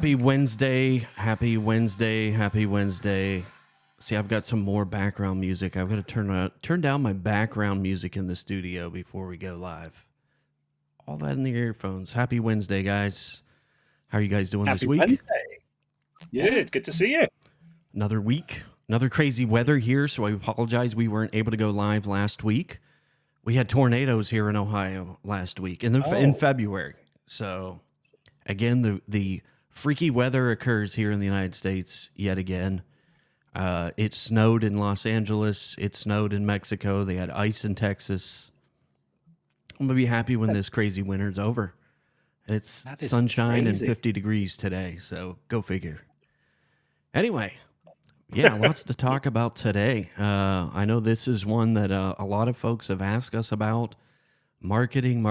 Happy Wednesday. Happy Wednesday. Happy Wednesday. See, I've got some more background music. I've got to turn down my background music in the studio before we go live. All that in the earphones. Happy Wednesday, guys. How are you guys doing this week? Wednesday. Yeah, good to see you. Another week. Another crazy weather here, so I apologize we weren't able to go live last week. We had tornadoes here in Ohio last week in February. So, again, the freaky weather occurs here in the United States yet again. It snowed in Los Angeles. It snowed in Mexico. They had ice in Texas. I'm going to be happy when this crazy winter's over. It's sunshine and 50 degrees today, so go figure. Anyway, yeah, lots to talk about today. I know this is one that a lot of folks have asked us about. Marketing.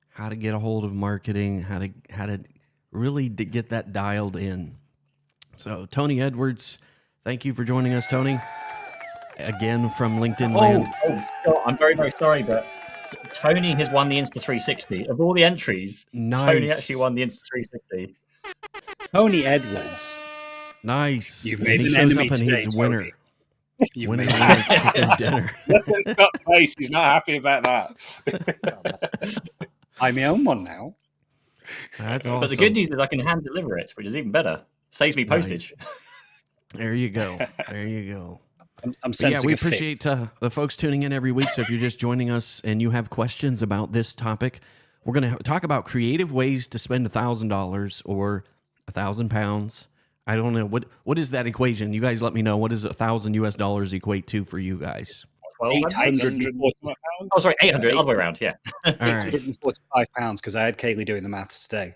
How to get a hold of marketing, how to really get that dialed in. So Tony Edwards, thank you for joining us, Tony. Again from LinkedIn Land. Scott, I'm very, very sorry, but Tony has won the Insta360. Of all the entries, Tony actually won the Insta360. Tony Edwards. Nice. You've made an enemy today, he's Tony. winner. You've Winner made chicken dinner. Look at Scott's face. He's not happy about that. I'm my own one now. That's awesome. But the good news is I can hand deliver it, which is even better. Saves me postage. Nice. There you go. There you go. I'm sensing we a fit. appreciate the folks tuning in every week. So if you're just joining us and you have questions about this topic, we're going to talk about creative ways to spend $1,000 or £1,000. I don't know what is that equation. You guys let me know. What does $1,000 equate to for you guys? 840 Oh, sorry, 800. Other way around. Yeah. All right. £845 because I had Kaylee doing the maths today.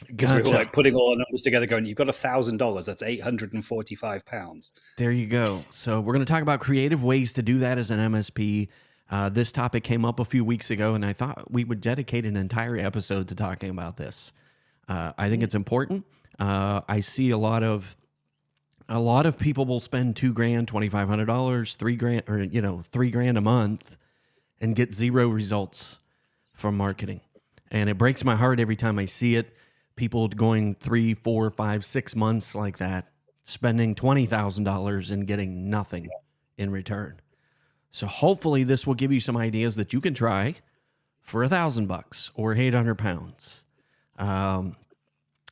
Because we Gotcha. were like putting all our numbers together, going, "You've got $1,000. That's £845." There you go. So we're going to talk about creative ways to do that as an MSP. This topic came up a few weeks ago, and I thought we would dedicate an entire episode to talking about this. I think it's important. I see a lot of people will spend $2,000, $2,500, $3,000, or $3,000 a month, and get zero results from marketing. And it breaks my heart every time I see it. People going 3, 4, 5, 6 months like that, spending $20,000 and getting nothing in return. So hopefully this will give you some ideas that you can try for $1,000 or £800.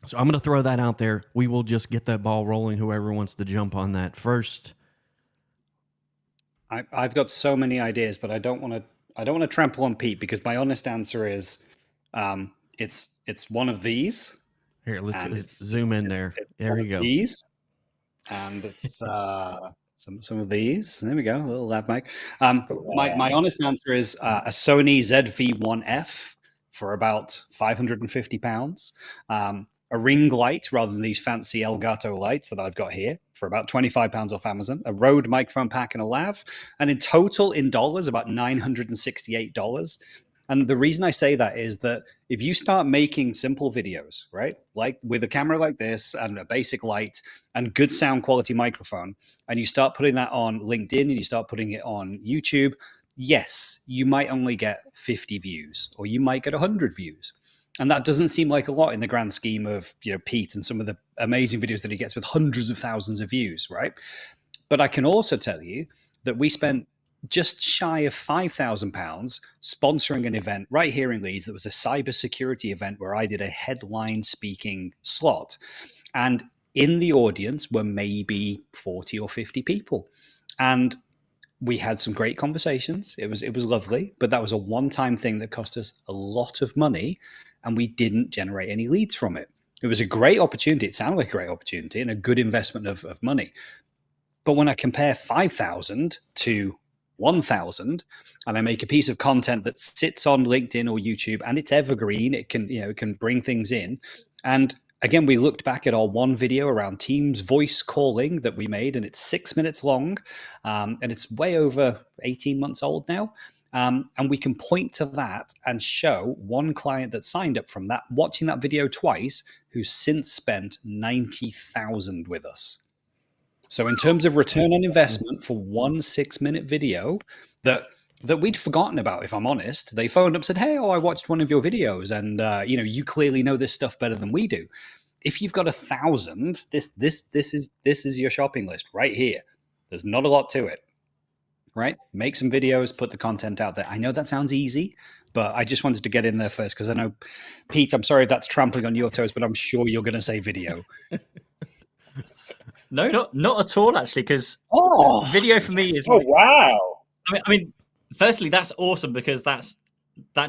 So I'm going to throw that out there. We will just get that ball rolling. Whoever wants to jump on that first. I've got so many ideas, but I don't want to trample on Pete because my honest answer is, it's one of these. Here, let's zoom in there. There we go. These, and it's some of these. There we go. A little lav mic. My honest answer is a Sony ZV-1F for about £550. A ring light rather than these fancy Elgato lights that I've got here for about £25 off Amazon, a Rode microphone pack and a lav, and in total in dollars about $968. And the reason I say that is that if you start making simple videos, right, like with a camera like this and a basic light and good sound quality microphone, and you start putting that on LinkedIn and you start putting it on YouTube, yes, you might only get 50 views or you might get 100 views. And that doesn't seem like a lot in the grand scheme of Pete and some of the amazing videos that he gets with hundreds of thousands of views, right? But I can also tell you that we spent just shy of £5,000 sponsoring an event right here in Leeds that was a cybersecurity event where I did a headline speaking slot. And in the audience were maybe 40 or 50 people. And we had some great conversations. It was lovely, but that was a one-time thing that cost us a lot of money, and we didn't generate any leads from it. It was a great opportunity. It sounded like a great opportunity and a good investment of money. But when I compare 5,000 to 1,000, and I make a piece of content that sits on LinkedIn or YouTube, and it's evergreen, it can bring things in. And again, we looked back at our one video around Teams voice calling that we made, and it's 6 minutes long, and it's way over 18 months old now. And we can point to that and show one client that signed up from that, watching that video twice, who's since spent 90,000 with us. So in terms of return on investment for one 6-minute video that that we'd forgotten about, if I'm honest. They phoned up and said, hey, I watched one of your videos, and you clearly know this stuff better than we do. If you've got 1,000, this is your shopping list right here. There's not a lot to it, right? Make some videos, put the content out there. I know that sounds easy, but I just wanted to get in there first because I know, Pete, I'm sorry if that's trampling on your toes, but I'm sure you're going to say video. No, not at all, actually, because video for me is Oh, wow. I mean, firstly, that's awesome because that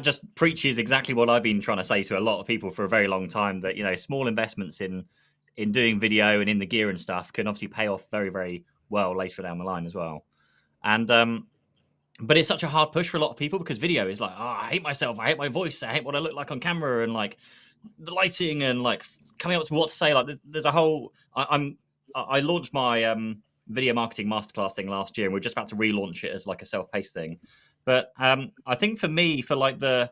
just preaches exactly what I've been trying to say to a lot of people for a very long time, that small investments in doing video and in the gear and stuff can obviously pay off very, very well later down the line as well. And but it's such a hard push for a lot of people because video is like, I hate myself, I hate my voice, I hate what I look like on camera, and like the lighting and like coming up with what to say. Like there's a whole I launched my video marketing masterclass thing last year, and we're just about to relaunch it as like a self-paced thing. But I think for me, for like the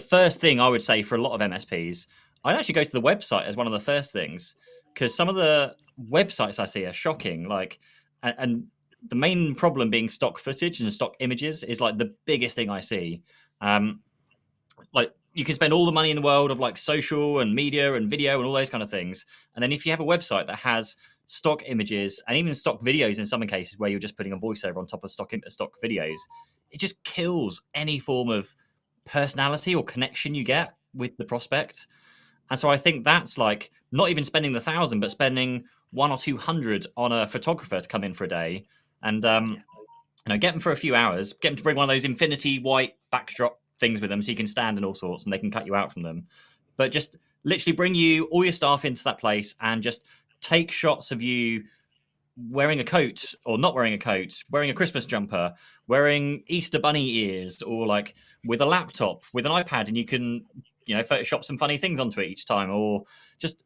first thing I would say for a lot of MSPs, I'd actually go to the website as one of the first things, because some of the websites I see are shocking. Like, and the main problem being stock footage and stock images is like the biggest thing I see. Like you can spend all the money in the world of like social and media and video and all those kind of things, and then if you have a website that has stock images and even stock videos in some cases where you're just putting a voiceover on top of stock videos, it just kills any form of personality or connection you get with the prospect. And so I think that's like not even spending the 1,000, but spending 100 or 200 on a photographer to come in for a day and get them for a few hours, get them to bring one of those infinity white backdrop things with them so you can stand and all sorts and they can cut you out from them. But just literally bring you all your staff into that place and just take shots of you wearing a coat or not wearing a coat, wearing a Christmas jumper, wearing Easter bunny ears, or like with a laptop, with an iPad, and you can, Photoshop some funny things onto it each time, or just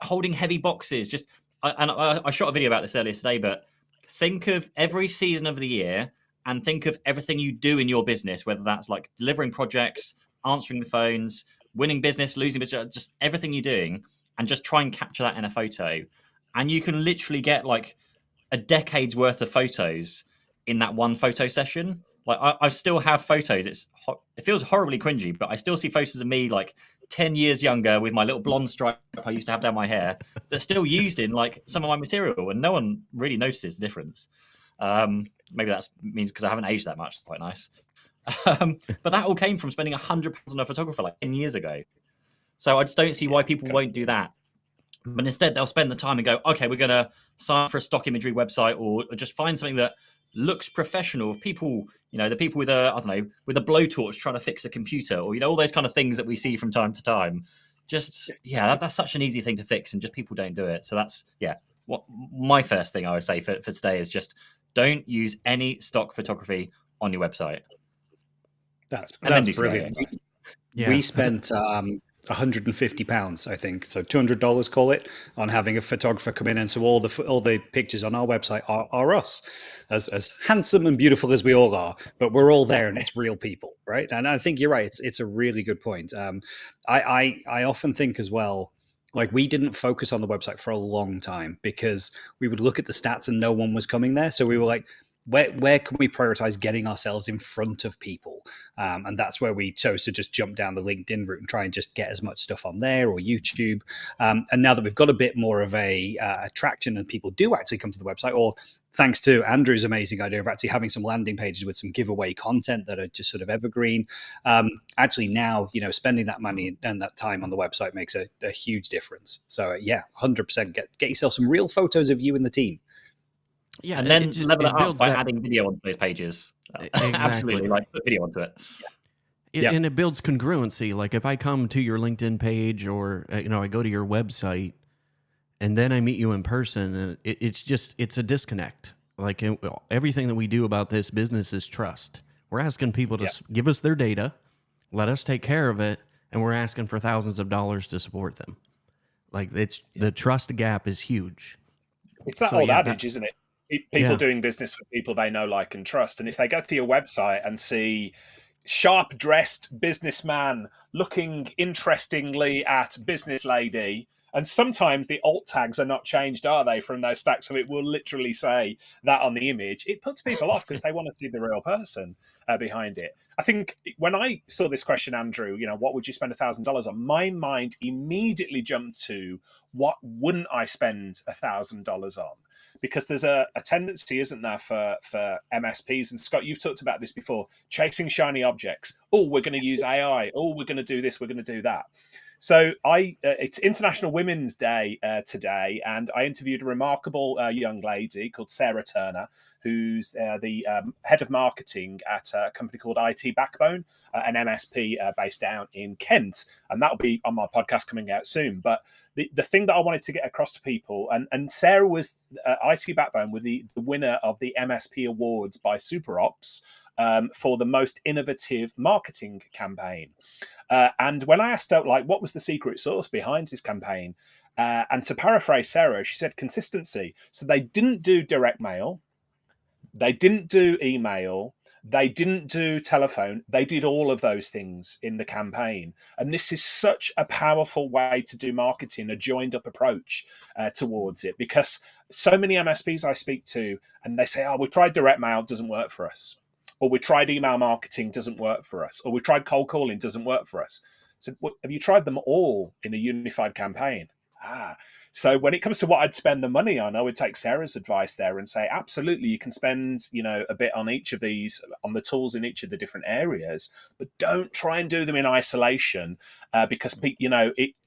holding heavy boxes. I shot a video about this earlier today, but think of every season of the year and think of everything you do in your business, whether that's like delivering projects, answering the phones, winning business, losing business, just everything you're doing, and just try and capture that in a photo. And you can literally get like a decade's worth of photos in that one photo session. Like I still have photos. It feels horribly cringy, but I still see photos of me like 10 years younger with my little blonde stripe I used to have down my hair that's still used in like some of my material, and no one really notices the difference. Maybe that means because I haven't aged that much. It's quite nice. But that all came from spending £100 on a photographer like 10 years ago. So I just don't see why people won't do that. But instead, they'll spend the time and go, okay, we're going to sign for a stock imagery website, or just find something that looks professional. People, the people with with a blowtorch trying to fix a computer, or, all those kind of things that we see from time to time. Just, that's such an easy thing to fix, and just people don't do it. So that's, what my first thing I would say for today is just don't use any stock photography on your website. That's brilliant. We spent £150, I think, so $200, call it, on having a photographer come in, and so all the pictures on our website are us, as handsome and beautiful as we all are, but we're all there and it's real people, right? And I think you're right. It's a really good point. I often think as well, like, we didn't focus on the website for a long time because we would look at the stats and no one was coming there, so we were like, where can we prioritize getting ourselves in front of people? And that's where we chose to just jump down the LinkedIn route and try and just get as much stuff on there, or YouTube. And now that we've got a bit more of a attraction and people do actually come to the website, or thanks to Andrew's amazing idea of actually having some landing pages with some giveaway content that are just sort of evergreen. Actually now, spending that money and that time on the website makes a huge difference. So 100% get yourself some real photos of you and the team. Yeah, and then level it up by adding video onto those pages. Exactly. Absolutely, like put video onto it. And it builds congruency. Like if I come to your LinkedIn page, or I go to your website, and then I meet you in person, and it's a disconnect. Like everything that we do about this business is trust. We're asking people to give us their data, let us take care of it, and we're asking for thousands of dollars to support them. Like the trust gap is huge. It's that old adage, isn't it? People doing business with people they know, like, and trust. And if they go to your website and see sharp-dressed businessman looking interestingly at business lady And sometimes the alt tags are not changed, are they, from those stacks? So it will literally say that on the image. It puts people off because they want to see the real person behind it. I think when I saw this question, Andrew, what would you spend $1,000 on? My mind immediately jumped to, what wouldn't I spend $1,000 on? Because there's a tendency, isn't there, for MSPs, and Scott, you've talked about this before, chasing shiny objects. Oh, we're going to use AI. Oh, we're going to do this. We're going to do that. So it's International Women's Day today, and I interviewed a remarkable young lady called Sarah Turner, who's the head of marketing at a company called IT Backbone, an MSP based down in Kent, and that'll be on my podcast coming out soon. But the thing that I wanted to get across to people, and Sarah was IT Backbone, with the winner of the MSP Awards by SuperOps for the most innovative marketing campaign. And when I asked her, what was the secret sauce behind this campaign? And to paraphrase Sarah, she said consistency. So they didn't do direct mail. They didn't do email. They didn't do telephone. They did all of those things in the campaign. And this is such a powerful way to do marketing, a joined up approach towards it, because so many MSPs I speak to, and they say, oh, we tried direct mail, doesn't work for us. Or we tried email marketing, doesn't work for us. Or we tried cold calling, doesn't work for us. So have you tried them all in a unified campaign? So when it comes to what I'd spend the money on, I would take Sarah's advice there and say, absolutely, you can spend, a bit on each of these, on the tools in each of the different areas, but don't try and do them in isolation because,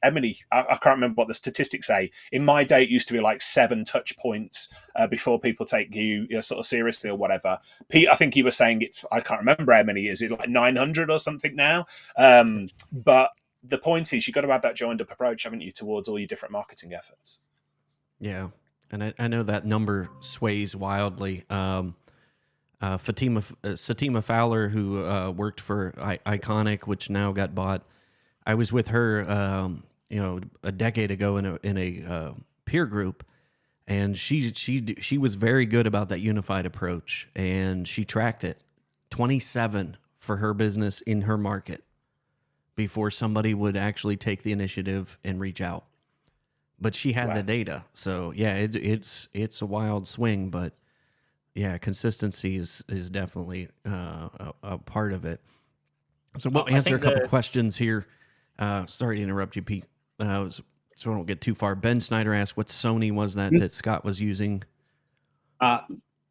Emily, I can't remember what the statistics say. In my day, it used to be like 7 touch points before people take you sort of seriously or whatever. Pete, I think you were saying I can't remember how many, is it like 900 or something now? But the point is, you've got to have that joined up approach, haven't you, towards all your different marketing efforts. Yeah. And I know that number sways wildly. Fatima Fowler, who worked for Iconic, which now got bought. I was with her, a decade ago in a peer group, and she was very good about that unified approach, and she tracked it. 27 for her business in her market before somebody would actually take the initiative and reach out. But she had the data. So yeah, it's a wild swing, but yeah, consistency is definitely a part of it. So we'll answer a couple questions here. Sorry to interrupt you, Pete. So I don't get too far. Ben Snyder asked, what Sony was that Scott was using?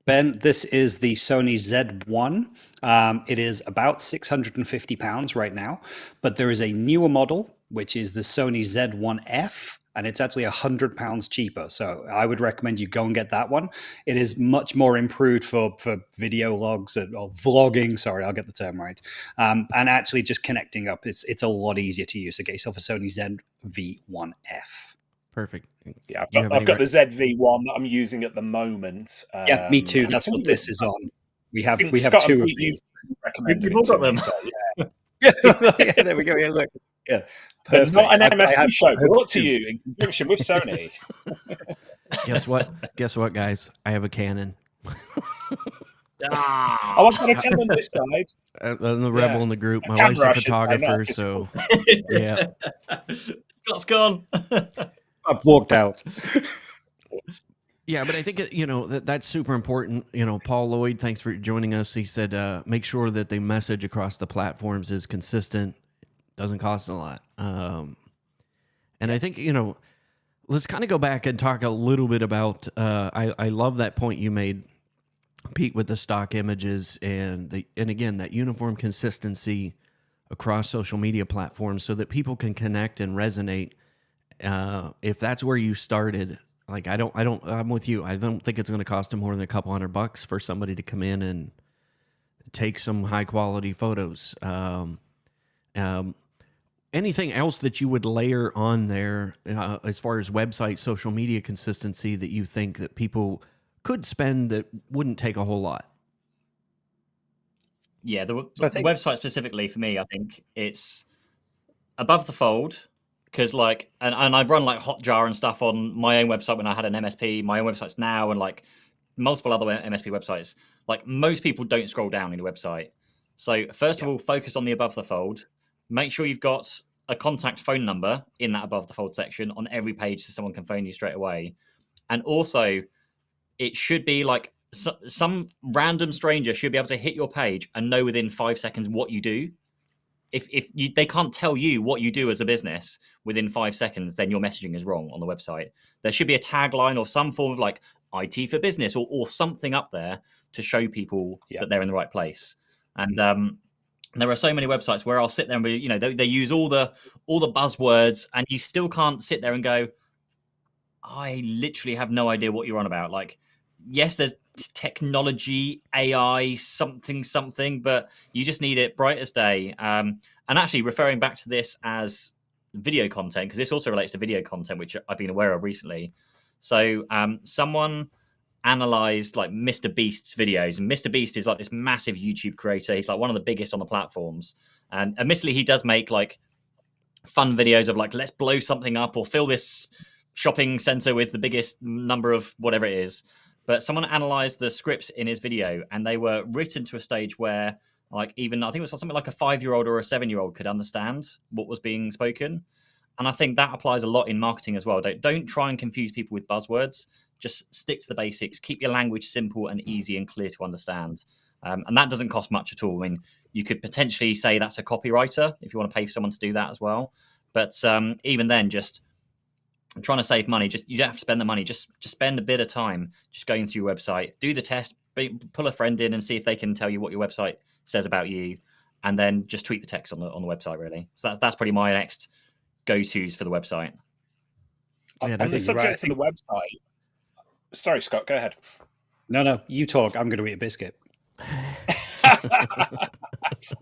Ben, this is the Sony Z1. It is about £650 right now, but there is a newer model, which is the Sony Z1F, and it's actually £100 cheaper. So I would recommend you go and get that one. It is much more improved for video logs or vlogging. Sorry, I'll get the term right. And actually just connecting up. It's a lot easier to use. So get yourself a Sony ZV-1F. Perfect. Yeah, I've got the ZV-1 that I'm using at the moment. Yeah, me too. That's what this is on. We have Scott, two of these. Recommended You've all got them. So, yeah. Yeah, there we go. Yeah, look. Yeah, perfect. Not an MSP show brought to you in conjunction with Sony. Guess what, guys? I have a Canon. Oh, I've got a Canon this side. I'm the rebel in the group. My wife's a photographer, so yeah. Scott's gone. I've walked out. Yeah, but I think that's super important. Paul Lloyd, thanks for joining us. He said make sure that the message across the platforms is consistent. Doesn't cost a lot. And I think let's kind of go back and talk a little bit about. I love that point you made, Pete, with the stock images and again that uniform consistency across social media platforms, so that people can connect and resonate. If that's where you started, like I'm with you. I don't think it's going to cost them more than a couple $100 for somebody to come in and take some high quality photos. Anything else that you would layer on there as far as website social media consistency that you think that people could spend that wouldn't take a whole lot? Yeah, the website specifically for me, I think it's above the fold, because and I've run like Hotjar and stuff on my own website when I had an MSP, my own websites now, and like multiple other MSP websites. Like most people don't scroll down in the website. So first of all, focus on the above the fold. Make sure you've got a contact phone number in that above the fold section on every page so someone can phone you straight away. And also, it should be like some random stranger should be able to hit your page and know within 5 seconds what you do. If they can't tell you what you do as a business within 5 seconds, then your messaging is wrong on the website. There should be a tagline or some form of like IT for business or something up there to show people that they're in the right place. And there are so many websites where I'll sit there and be, they use all the buzzwords, and you still can't sit there and go, I literally have no idea what you're on about. Like, yes, there's technology, AI, something, but you just need it bright as day. And actually, referring back to this as video content, because this also relates to video content, which I've been aware of recently. So someone analyzed like Mr. Beast's videos, and Mr. Beast is like this massive YouTube creator. He's like one of the biggest on the platforms. And admittedly, he does make like fun videos of like, let's blow something up or fill this shopping center with the biggest number of whatever it is. But someone analyzed the scripts in his video, and they were written to a stage where like even I think it was something like a 5-year-old or a 7-year-old could understand what was being spoken. And I think that applies a lot in marketing as well. Don't try and confuse people with buzzwords. Just stick to the basics. Keep your language simple and easy and clear to understand. And that doesn't cost much at all. I mean, you could potentially say that's a copywriter if you want to pay for someone to do that as well. But even then, just trying to save money, you don't have to spend the money. Just spend a bit of time just going through your website, do the test, pull a friend in and see if they can tell you what your website says about you, and then just tweak the text on the website. Really, so that's probably my next go-tos for the website. Yeah, On the subject of the website. Sorry, Scott, go ahead. No, you talk. I'm going to eat a biscuit.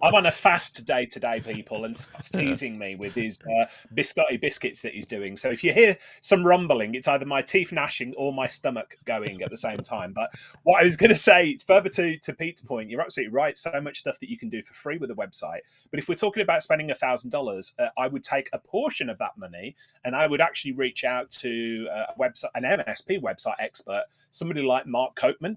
I'm on a fast day today, people, and Scott's teasing me with his biscotti biscuits that he's doing. So if you hear some rumbling, it's either my teeth gnashing or my stomach going at the same time. But what I was going to say, further to Pete's point, you're absolutely right. So much stuff that you can do for free with a website. But if we're talking about spending $1,000, I would take a portion of that money and I would actually reach out to an MSP website expert, somebody like Mark Copeman.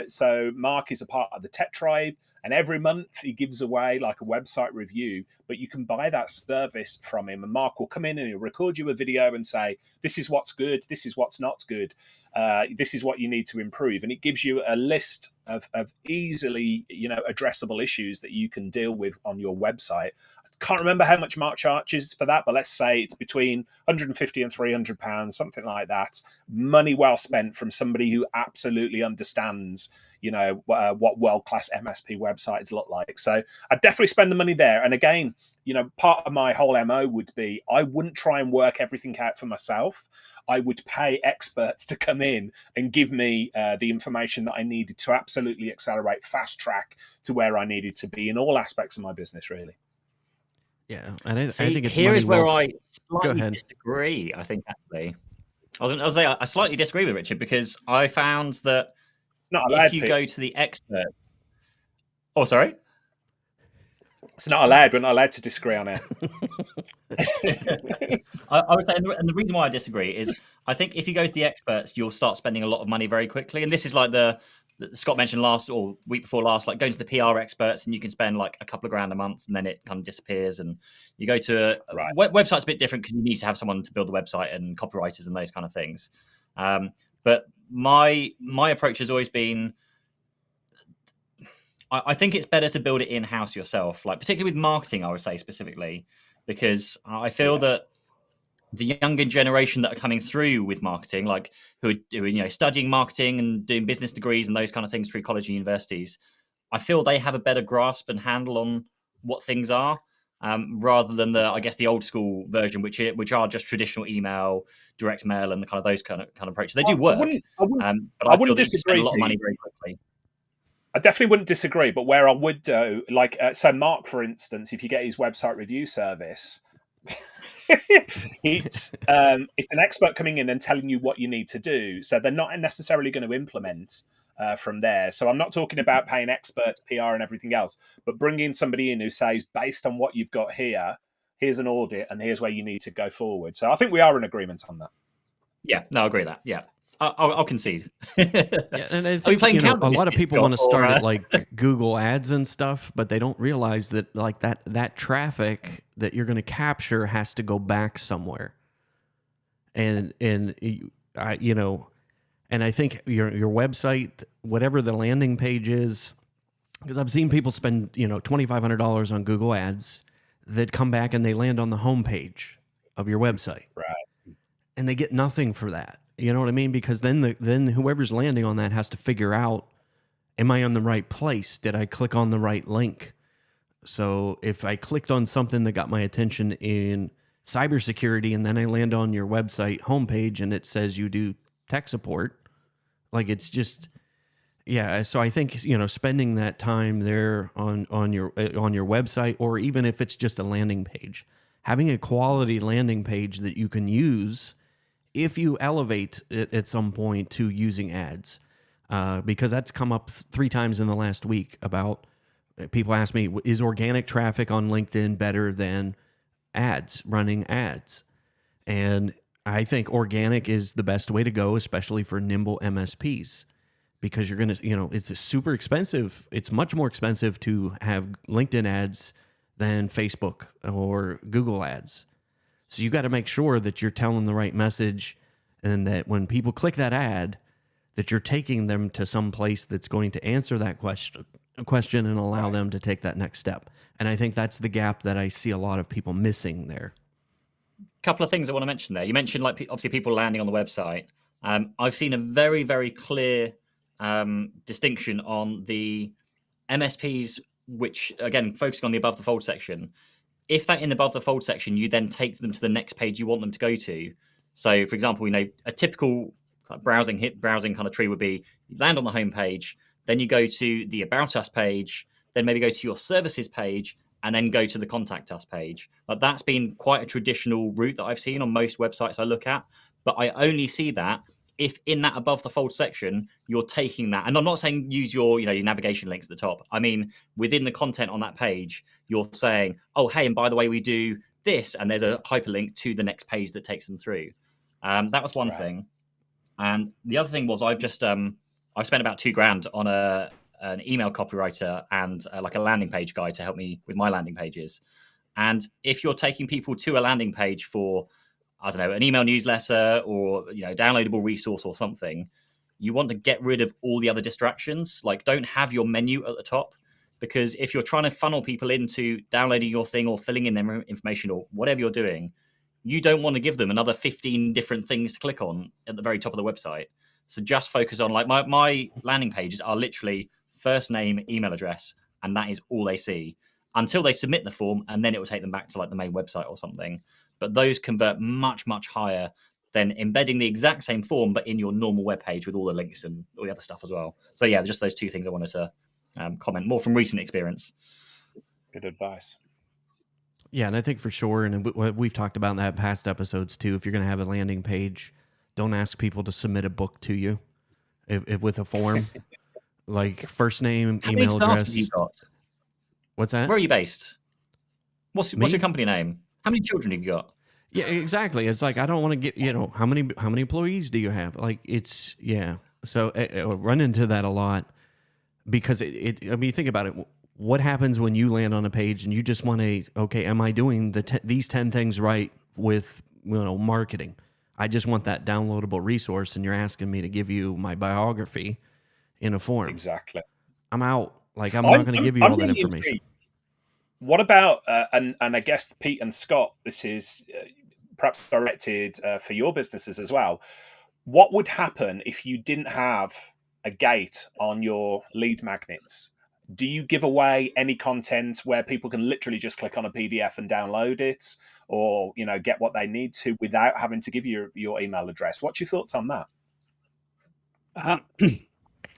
So Mark is a part of the Tech Tribe, and every month he gives away like a website review, but you can buy that service from him, and Mark will come in and he'll record you a video and say, this is what's good, this is what's not good, this is what you need to improve. And it gives you a list of easily, addressable issues that you can deal with on your website. I can't remember how much Mark charges for that, but let's say it's between £150 and £300, something like that. Money well spent from somebody who absolutely understands, what world-class MSP websites look like. So I'd definitely spend the money there. And again, part of my whole MO would be I wouldn't try and work everything out for myself. I would pay experts to come in and give me the information that I needed to absolutely accelerate, fast track to where I needed to be in all aspects of my business, really. Yeah, and I think it's here is where I Go slightly ahead. disagree. I think actually, I was saying I slightly disagree with Richard, because I found that It's not allowed. if you go to the expert, sorry, it's not allowed. We're not allowed to disagree on it. I would say, and the reason why I disagree is I think if you go to the experts, you'll start spending a lot of money very quickly. And this is like the Scott mentioned last or week before last, like going to the PR experts, and you can spend like a couple of grand a month, and then it kind of disappears. And you go to website's a bit different because you need to have someone to build the website and copywriters and those kind of things. But my approach has always been, I think it's better to build it in-house yourself, like particularly with marketing, I would say specifically, because I feel that the younger generation that are coming through with marketing, like who are studying marketing and doing business degrees and those kind of things through college and universities, I feel they have a better grasp and handle on what things are, rather than the old school version, which are just traditional email, direct mail, and the kind of those kind of approaches. They do work, but I feel that you spend a lot of money very quickly. I definitely wouldn't disagree, but where I would do, so Mark, for instance, if you get his website review service, it's an expert coming in and telling you what you need to do. So they're not necessarily going to implement from there. So I'm not talking about paying experts, PR, and everything else, but bringing somebody in who says, based on what you've got here, here's an audit, and here's where you need to go forward. So I think we are in agreement on that. Yeah, no, I agree with that. Yeah. I'll concede. Yeah, and I Are we think, playing you know, counter a lot of biscuits, people want to Scott, or, start at like Google Ads and stuff, but they don't realize that like that traffic that you're going to capture has to go back somewhere. And you know, and I think your website, whatever the landing page is, because I've seen people spend, you know, $2,500 on Google Ads that come back and they land on the homepage of your website, Right. and they get nothing for that. You know what I mean? Because then whoever's landing on that has to figure out, am I on the right place? Did I click on the right link? So if I clicked on something that got my attention in cybersecurity and then I land on your website homepage and it says you do tech support, like it's just, yeah. So I think, you know, spending that time there on your website, or even if it's just a landing page, having a quality landing page that you can use if you elevate it at some point to using ads, because that's come up 3 times in the last week about people ask me, is organic traffic on LinkedIn better than ads, running ads? And I think organic is the best way to go, especially for nimble MSPs, because you're going to, you know, it's super expensive. It's much more expensive to have LinkedIn ads than Facebook or Google ads. So you got to make sure that you're telling the right message, and that when people click that ad, that you're taking them to some place that's going to answer that question and allow them to take that next step. And I think that's the gap that I see a lot of people missing there. Couple of things I want to mention there. You mentioned, like, obviously people landing on the website. I've seen a very, very clear distinction on the MSPs, which, again, focusing on the above the fold section. If that in the above the fold section, you then take them to the next page you want them to go to. So, for example, you know, a typical browsing kind of tree would be you land on the home page, then you go to the About Us page, then maybe go to your services page, and then go to the Contact Us page. But that's been quite a traditional route that I've seen on most websites I look at. But I only see that if in that above the fold section you're taking that, and I'm not saying use your, you know, your navigation links at the top. I mean, within the content on that page, you're saying, oh, hey, and by the way, we do this, and there's a hyperlink to the next page that takes them through. That was one thing. And the other thing was I've spent about $2,000 on an email copywriter and like a landing page guy to help me with my landing pages. And if you're taking people to a landing page for, I don't know, an email newsletter or, you know, downloadable resource or something, you want to get rid of all the other distractions. Like, don't have your menu at the top, because if you're trying to funnel people into downloading your thing or filling in their information or whatever you're doing, you don't want to give them another 15 different things to click on at the very top of the website. So just focus on, like, my landing pages are literally first name, email address, and that is all they see until they submit the form, and then it will take them back to like the main website or something. But those convert much, much higher than embedding the exact same form, but in your normal web page with all the links and all the other stuff as well. So yeah, just those 2 things I wanted to comment more from recent experience. Good advice. Yeah, and I think for sure, and we've talked about in that past episodes too, if you're going to have a landing page, don't ask people to submit a book to you if with a form. Like first name, How many email staff address. have you got? What's that? Where are you based? What's your company name? How many children have you got? Yeah, exactly. It's like, I don't want to get, you know, how many employees do you have? Like, it's, yeah. So I run into that a lot, because I mean, think about it. What happens when you land on a page and you just want to, okay, am I doing these 10 things right with, you know, marketing? I just want that downloadable resource, and you're asking me to give you my biography in a form. Exactly. I'm out. Like, I'm not going to give you all that really information. Intrigued. What about, and I guess Pete and Scott, this is perhaps directed for your businesses as well. What would happen if you didn't have a gate on your lead magnets? Do you give away any content where people can literally just click on a PDF and download it, or, you know, get what they need to without having to give you your email address? What's your thoughts on that?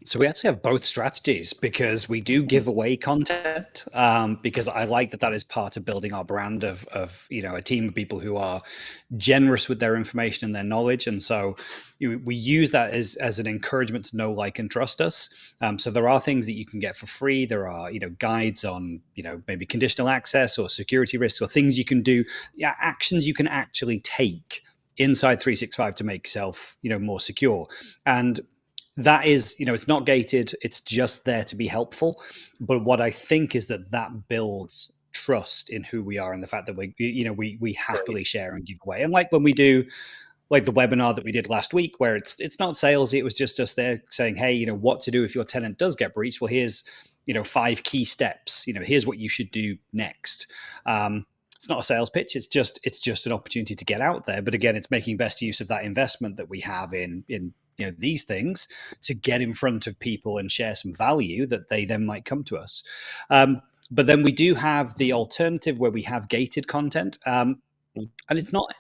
So we actually have both strategies, because we do give away content, because I like that is part of building our brand of you know, a team of people who are generous with their information and their knowledge. And so we use that as an encouragement to know, like, and trust us. So there are things that you can get for free. There are, you know, guides on, you know, maybe conditional access or security risks, or things you can do, actions you can actually take inside 365 to make yourself, more secure. And that is, it's not gated. It's just there to be helpful. But what I think is that builds trust in who we are and the fact that we happily share and give away. And like when we do like the webinar that we did last week, where it's not salesy, it was just us there saying, hey, what to do if your tenant does get breached. Well, here's 5 key steps. Here's what you should do next. It's not a sales pitch. It's just an opportunity to get out there. But again, it's making best use of that investment that we have in these things to get in front of people and share some value that they then might come to us. But then we do have the alternative where we have gated content. And it's not,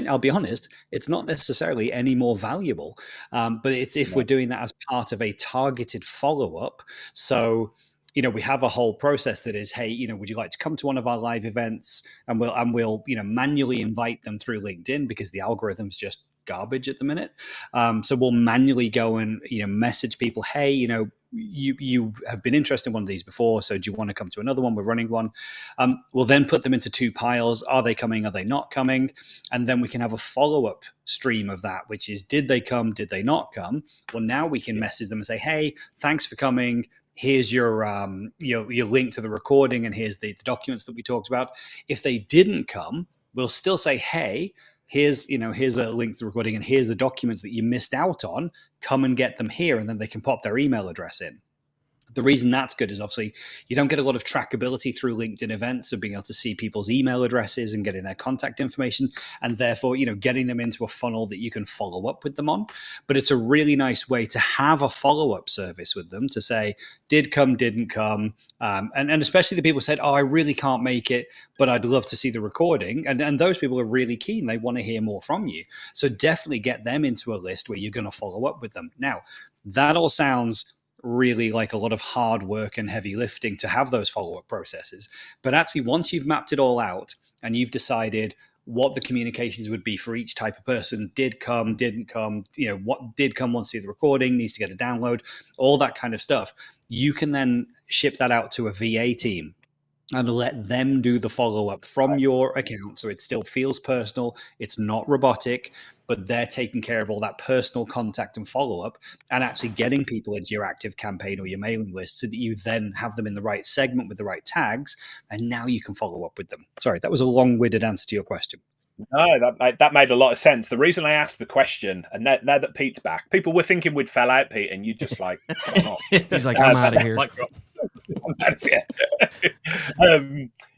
I'll be honest, it's not necessarily any more valuable. But it's if we're doing that as part of a targeted follow-up. So, we have a whole process that is, hey, would you like to come to one of our live events? And we'll manually invite them through LinkedIn because the algorithm's just garbage at the minute. So we'll manually go and message people, hey, you have been interested in one of these before, so do you want to come to another one? We're running one. We'll then put them into 2 piles. Are they coming? Are they not coming? And then we can have a follow-up stream of that, which is, did they come? Did they not come? Well, now we can message them and say, hey, thanks for coming. Here's your link to the recording, and here's the documents that we talked about. If they didn't come, we'll still say, hey, here's a link to the recording, and here's the documents that you missed out on. Come and get them here, and then they can pop their email address in. The reason that's good is obviously you don't get a lot of trackability through LinkedIn events of being able to see people's email addresses and getting their contact information, and therefore, getting them into a funnel that you can follow up with them on. But it's a really nice way to have a follow-up service with them to say, did come, didn't come. And especially the people who said, oh, I really can't make it, but I'd love to see the recording. And those people are really keen. They want to hear more from you. So definitely get them into a list where you're going to follow up with them. Now, that all sounds really like a lot of hard work and heavy lifting to have those follow-up processes. But actually, once you've mapped it all out and you've decided what the communications would be for each type of person, did come, didn't come, what did come, wants to see the recording, needs to get a download, all that kind of stuff, you can then ship that out to a VA team and let them do the follow-up from your account. So it still feels personal. It's not robotic, but they're taking care of all that personal contact and follow-up and actually getting people into your active campaign or your mailing list so that you then have them in the right segment with the right tags. And now you can follow up with them. Sorry, that was a long-winded answer to your question. No, that made a lot of sense. The reason I asked the question, and now that Pete's back, people were thinking we'd fell out, Pete, and you just like, come on. He's like, I'm out of here.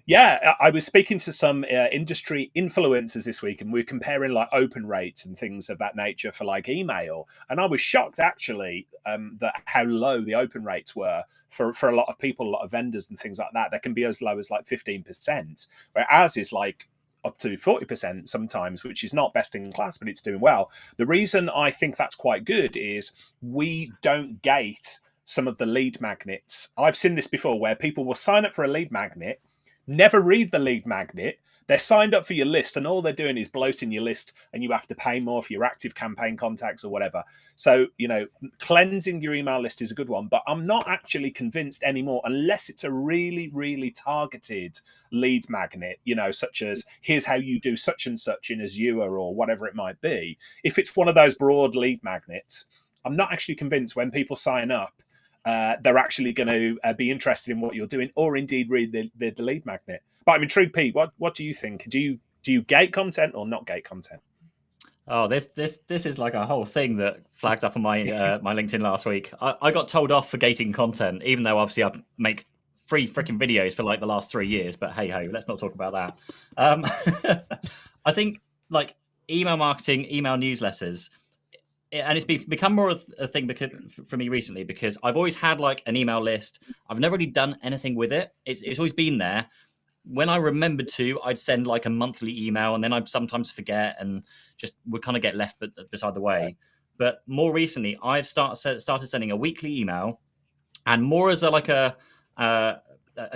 I was speaking to some industry influencers this week, and we were comparing like open rates and things of that nature for like email. And I was shocked actually that how low the open rates were for a lot of people, a lot of vendors and things like that. They can be as low as like 15%, where ours is like up to 40% sometimes, which is not best in class, but it's doing well. The reason I think that's quite good is we don't gate some of the lead magnets. I've seen this before where people will sign up for a lead magnet, never read the lead magnet. They're signed up for your list, and all they're doing is bloating your list, and you have to pay more for your active campaign contacts or whatever. So, cleansing your email list is a good one, but I'm not actually convinced anymore unless it's a really, really targeted lead magnet, such as here's how you do such and such in Azure or whatever it might be. If it's one of those broad lead magnets, I'm not actually convinced when people sign up, they're actually going to be interested in what you're doing, or indeed read the lead magnet. But I'm intrigued, Pete. What do you think? Do you gate content or not gate content? Oh, this is like a whole thing that flagged up on my my LinkedIn last week. I got told off for gating content, even though obviously I make free freaking videos for like the last 3 years. But hey ho, let's not talk about that. I think like email marketing, email newsletters. And it's become more of a thing for me recently because I've always had like an email list. I've never really done anything with it. It's always been there. When I remembered to, I'd send like a monthly email, and then I'd sometimes forget and just would kind of get left beside the way. But more recently, I've started sending a weekly email, and more as a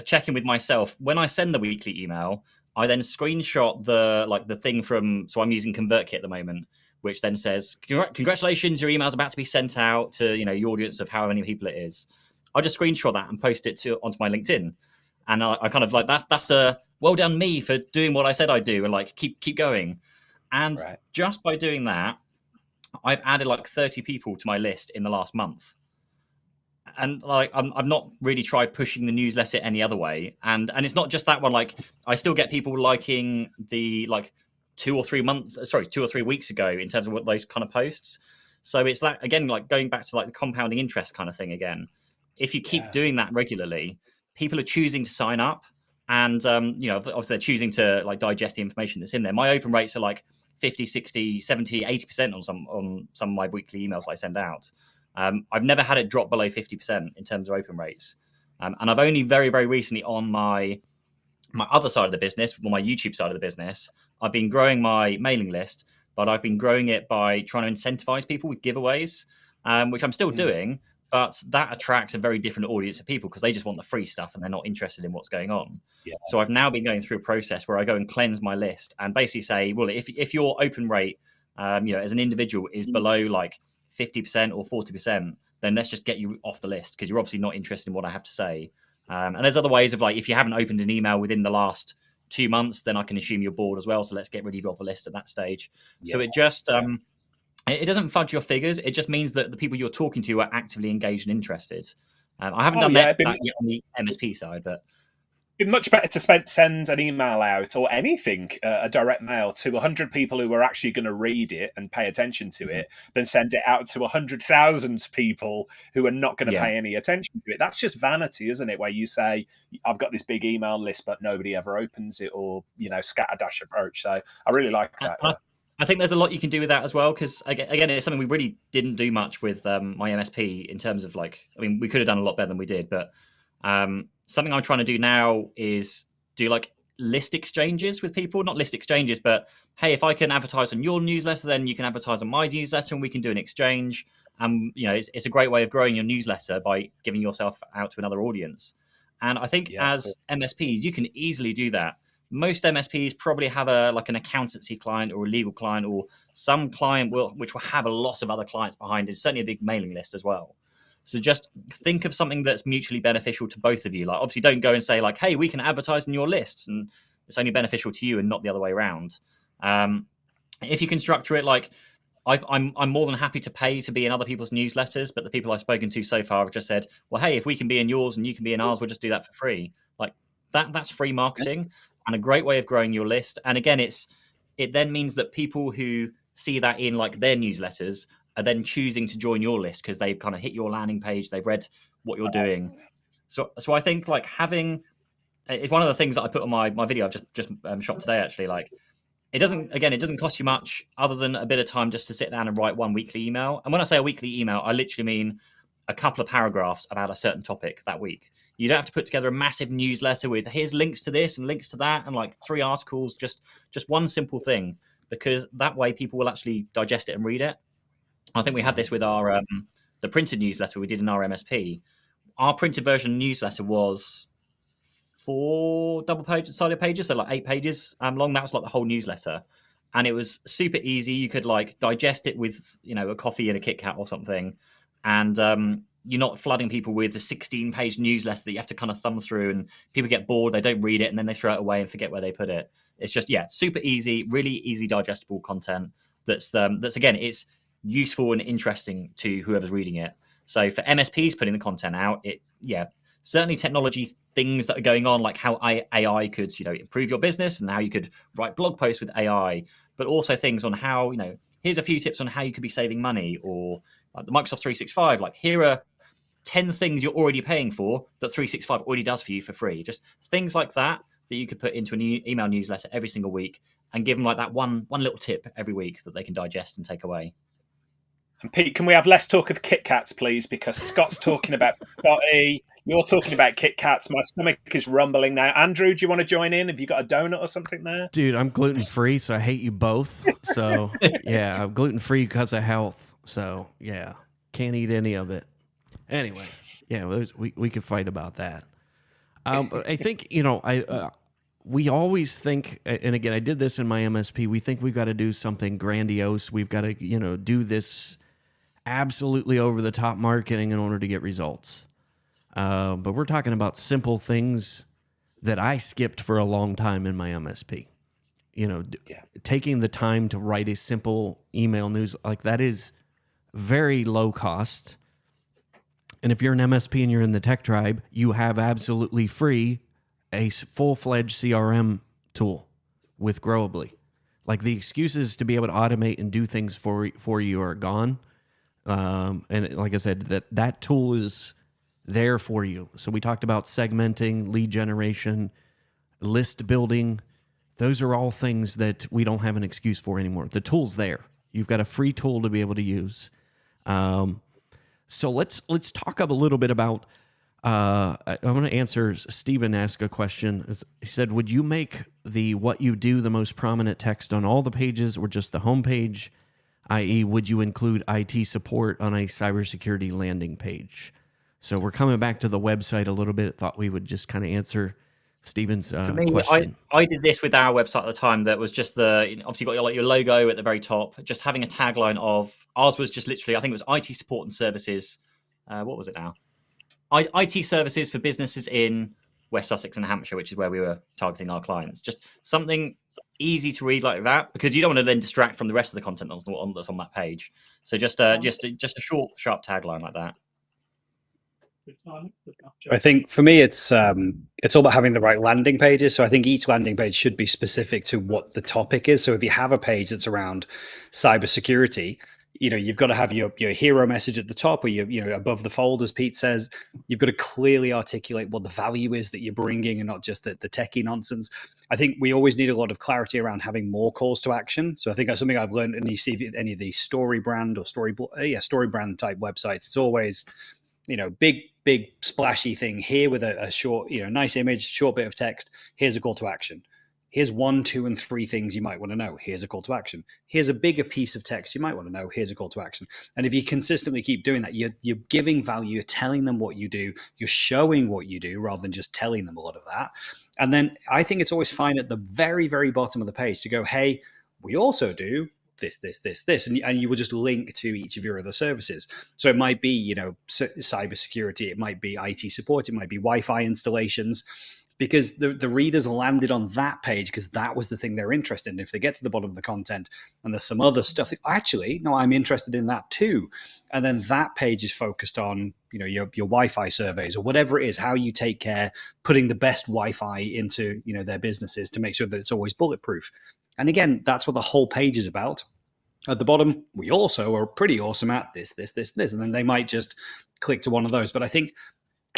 check-in with myself. When I send the weekly email, I then screenshot the thing from. So I'm using ConvertKit at the moment, which then says, congratulations, your email's about to be sent out to your audience of how many people it is. I just screenshot that and post it onto my LinkedIn. And I kind of like, that's a well done me for doing what I said I'd do and like keep going. And Right. just by doing that, I've added like 30 people to my list in the last month. And like I've not really tried pushing the newsletter any other way. And it's not just that one. Like I still get people liking the like 2 or 3 weeks ago in terms of what those kind of posts. So it's that again, like going back to like the compounding interest kind of thing again. If you keep Yeah. doing that regularly, people are choosing to sign up, and obviously they're choosing to like digest the information that's in there. My open rates are like 50, 60, 70, 80% on some of my weekly emails I send out. I've never had it drop below 50% in terms of open rates. And I've only very, very recently on my other side of the business, or my YouTube side of the business, I've been growing my mailing list, but I've been growing it by trying to incentivize people with giveaways, which I'm still doing, but that attracts a very different audience of people because they just want the free stuff and they're not interested in what's going on. Yeah. So I've now been going through a process where I go and cleanse my list and basically say, well, if your open rate, as an individual is below like 50% or 40%, then let's just get you off the list because you're obviously not interested in what I have to say. And there's other ways of like, if you haven't opened an email within the last 2 months, then I can assume you're bored as well. So let's get rid of you off the list at that stage. Yeah. So it just, it doesn't fudge your figures. It just means that the people you're talking to are actively engaged and interested. I haven't done that yet on the MSP side, but It'd be much better to send an email out or anything, a direct mail to 100 people who are actually going to read it and pay attention to it, than send it out to 100,000 people who are not going to pay any attention to it. That's just vanity, isn't it? Where you say, I've got this big email list, but nobody ever opens it, or, scatterdash approach. So I really like that. I think there's a lot you can do with that as well, because again, it's something we really didn't do much with my MSP in terms of we could have done a lot better than we did, but something I'm trying to do now is do like list exchanges with people, not list exchanges, but hey, if I can advertise on your newsletter, then you can advertise on my newsletter and we can do an exchange. It's a great way of growing your newsletter by giving yourself out to another audience. And I think as MSPs, you can easily do that. Most MSPs probably have an accountancy client or a legal client or some client which will have a lot of other clients behind it. Certainly a big mailing list as well. So just think of something that's mutually beneficial to both of you. Like obviously don't go and say like, hey, we can advertise in your lists and it's only beneficial to you and not the other way around. If you can structure it like I'm more than happy to pay to be in other people's newsletters, but the people I've spoken to so far have just said, well, hey, if we can be in yours and you can be in ours, we'll just do that for free. Like that's free marketing and a great way of growing your list. And again, it then means that people who see that in like their newsletters are then choosing to join your list because they've kind of hit your landing page, they've read what you're doing. So I think like having, it's one of the things that I put on my video I've just shot today actually. Like it doesn't cost you much other than a bit of time just to sit down and write one weekly email. And when I say a weekly email, I literally mean a couple of paragraphs about a certain topic that week. You don't have to put together a massive newsletter with here's links to this and links to that and like 3 articles, just one simple thing, because that way people will actually digest it and read it. I think we had this with our the printed newsletter we did in our MSP. Our printed version newsletter was 4 double-sided pages, so like 8 pages long. That was like the whole newsletter, and it was super easy. You could like digest it with a coffee and a Kit Kat or something, and you're not flooding people with a 16-page newsletter that you have to kind of thumb through, and people get bored, they don't read it, and then they throw it away and forget where they put it. It's just super easy, really easy digestible content. That's again, it's useful and interesting to whoever's reading it. So for MSPs putting the content out, certainly technology things that are going on, like how AI could improve your business and how you could write blog posts with AI, but also things on how here's a few tips on how you could be saving money, or like the Microsoft 365, like here are 10 things you're already paying for that 365 already does for you for free. Just things like that you could put into an email newsletter every single week and give them like that one little tip every week that they can digest and take away. And Pete, can we have less talk of Kit Kats, please? Because Scott's talking about Scotty, you're talking about Kit Kats. My stomach is rumbling now. Andrew, do you want to join in? Have you got a donut or something there? Dude, I'm gluten-free, so I hate you both. So, yeah, I'm gluten-free because of health. So, yeah, can't eat any of it. Anyway, yeah, we could fight about that. I think, we always think, and again, I did this in my MSP, we think we've got to do something grandiose. We've got to, do this absolutely over-the-top marketing in order to get results. But we're talking about simple things that I skipped for a long time in my MSP. taking the time to write a simple email news like that is very low cost. And if you're an MSP and you're in the tech tribe, you have absolutely free a full-fledged CRM tool with Growably. Like the excuses to be able to automate and do things for you are gone. And like I said, that tool is there for you. So we talked about segmenting, lead generation, list building. Those are all things that we don't have an excuse for anymore. The tool's there. You've got a free tool to be able to use. So let's talk up a little bit about. I'm going to answer. Stephen asked a question. He said, "Would you make the what you do the most prominent text on all the pages, or just the homepage? I.e., would you include IT support on a cybersecurity landing page?" So we're coming back to the website a little bit. Thought we would just kind of answer Stephen's For me, question. I did this with our website at the time. That was just obviously got your logo at the very top. Just having a tagline of ours was just literally, I think it was IT support and services. What was it now? IT services for businesses in West Sussex and Hampshire, which is where we were targeting our clients. Just something easy to read like that, because you don't want to then distract from the rest of the content that's on that page. So just a short, sharp tagline like that. I think for me, it's all about having the right landing pages. So I think each landing page should be specific to what the topic is. So if you have a page that's around cybersecurity, you've got to have your hero message at the top, or your above the fold, as Pete says. You've got to clearly articulate what the value is that you're bringing, and not just the techie nonsense. I think we always need a lot of clarity around having more calls to action. So I think that's something I've learned, and you see any of these story brand type websites, it's always big splashy thing here with a short, nice image, short bit of text. Here's a call to action. Here's 1, 2, and 3 things you might want to know. Here's a call to action. Here's a bigger piece of text you might want to know. Here's a call to action. And if you consistently keep doing that, you're giving value. You're telling them what you do. You're showing what you do rather than just telling them a lot of that. And then I think it's always fine at the very, very bottom of the page to go, hey, we also do this, and you will just link to each of your other services. So it might be, cybersecurity, it might be IT support, it might be Wi-Fi installations, because the readers landed on that page because that was the thing they're interested in. If they get to the bottom of the content and there's some other stuff, actually, no, I'm interested in that too. And then that page is focused on, your Wi-Fi surveys or whatever it is, how you take care, putting the best Wi-Fi into, their businesses to make sure that it's always bulletproof. And again, that's what the whole page is about. At the bottom, we also are pretty awesome at this. And then they might just click to one of those. But I think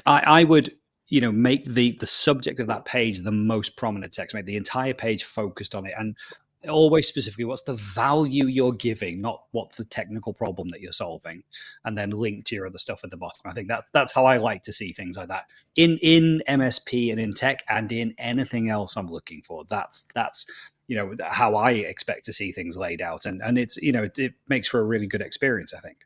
I would, make the subject of that page the most prominent text, make the entire page focused on it. And always specifically, what's the value you're giving, not what's the technical problem that you're solving, and then link to your other stuff at the bottom. I think that's how I like to see things like that in MSP and in tech and in anything else I'm looking for. That's how I expect to see things laid out, and it's it makes for a really good experience, I think.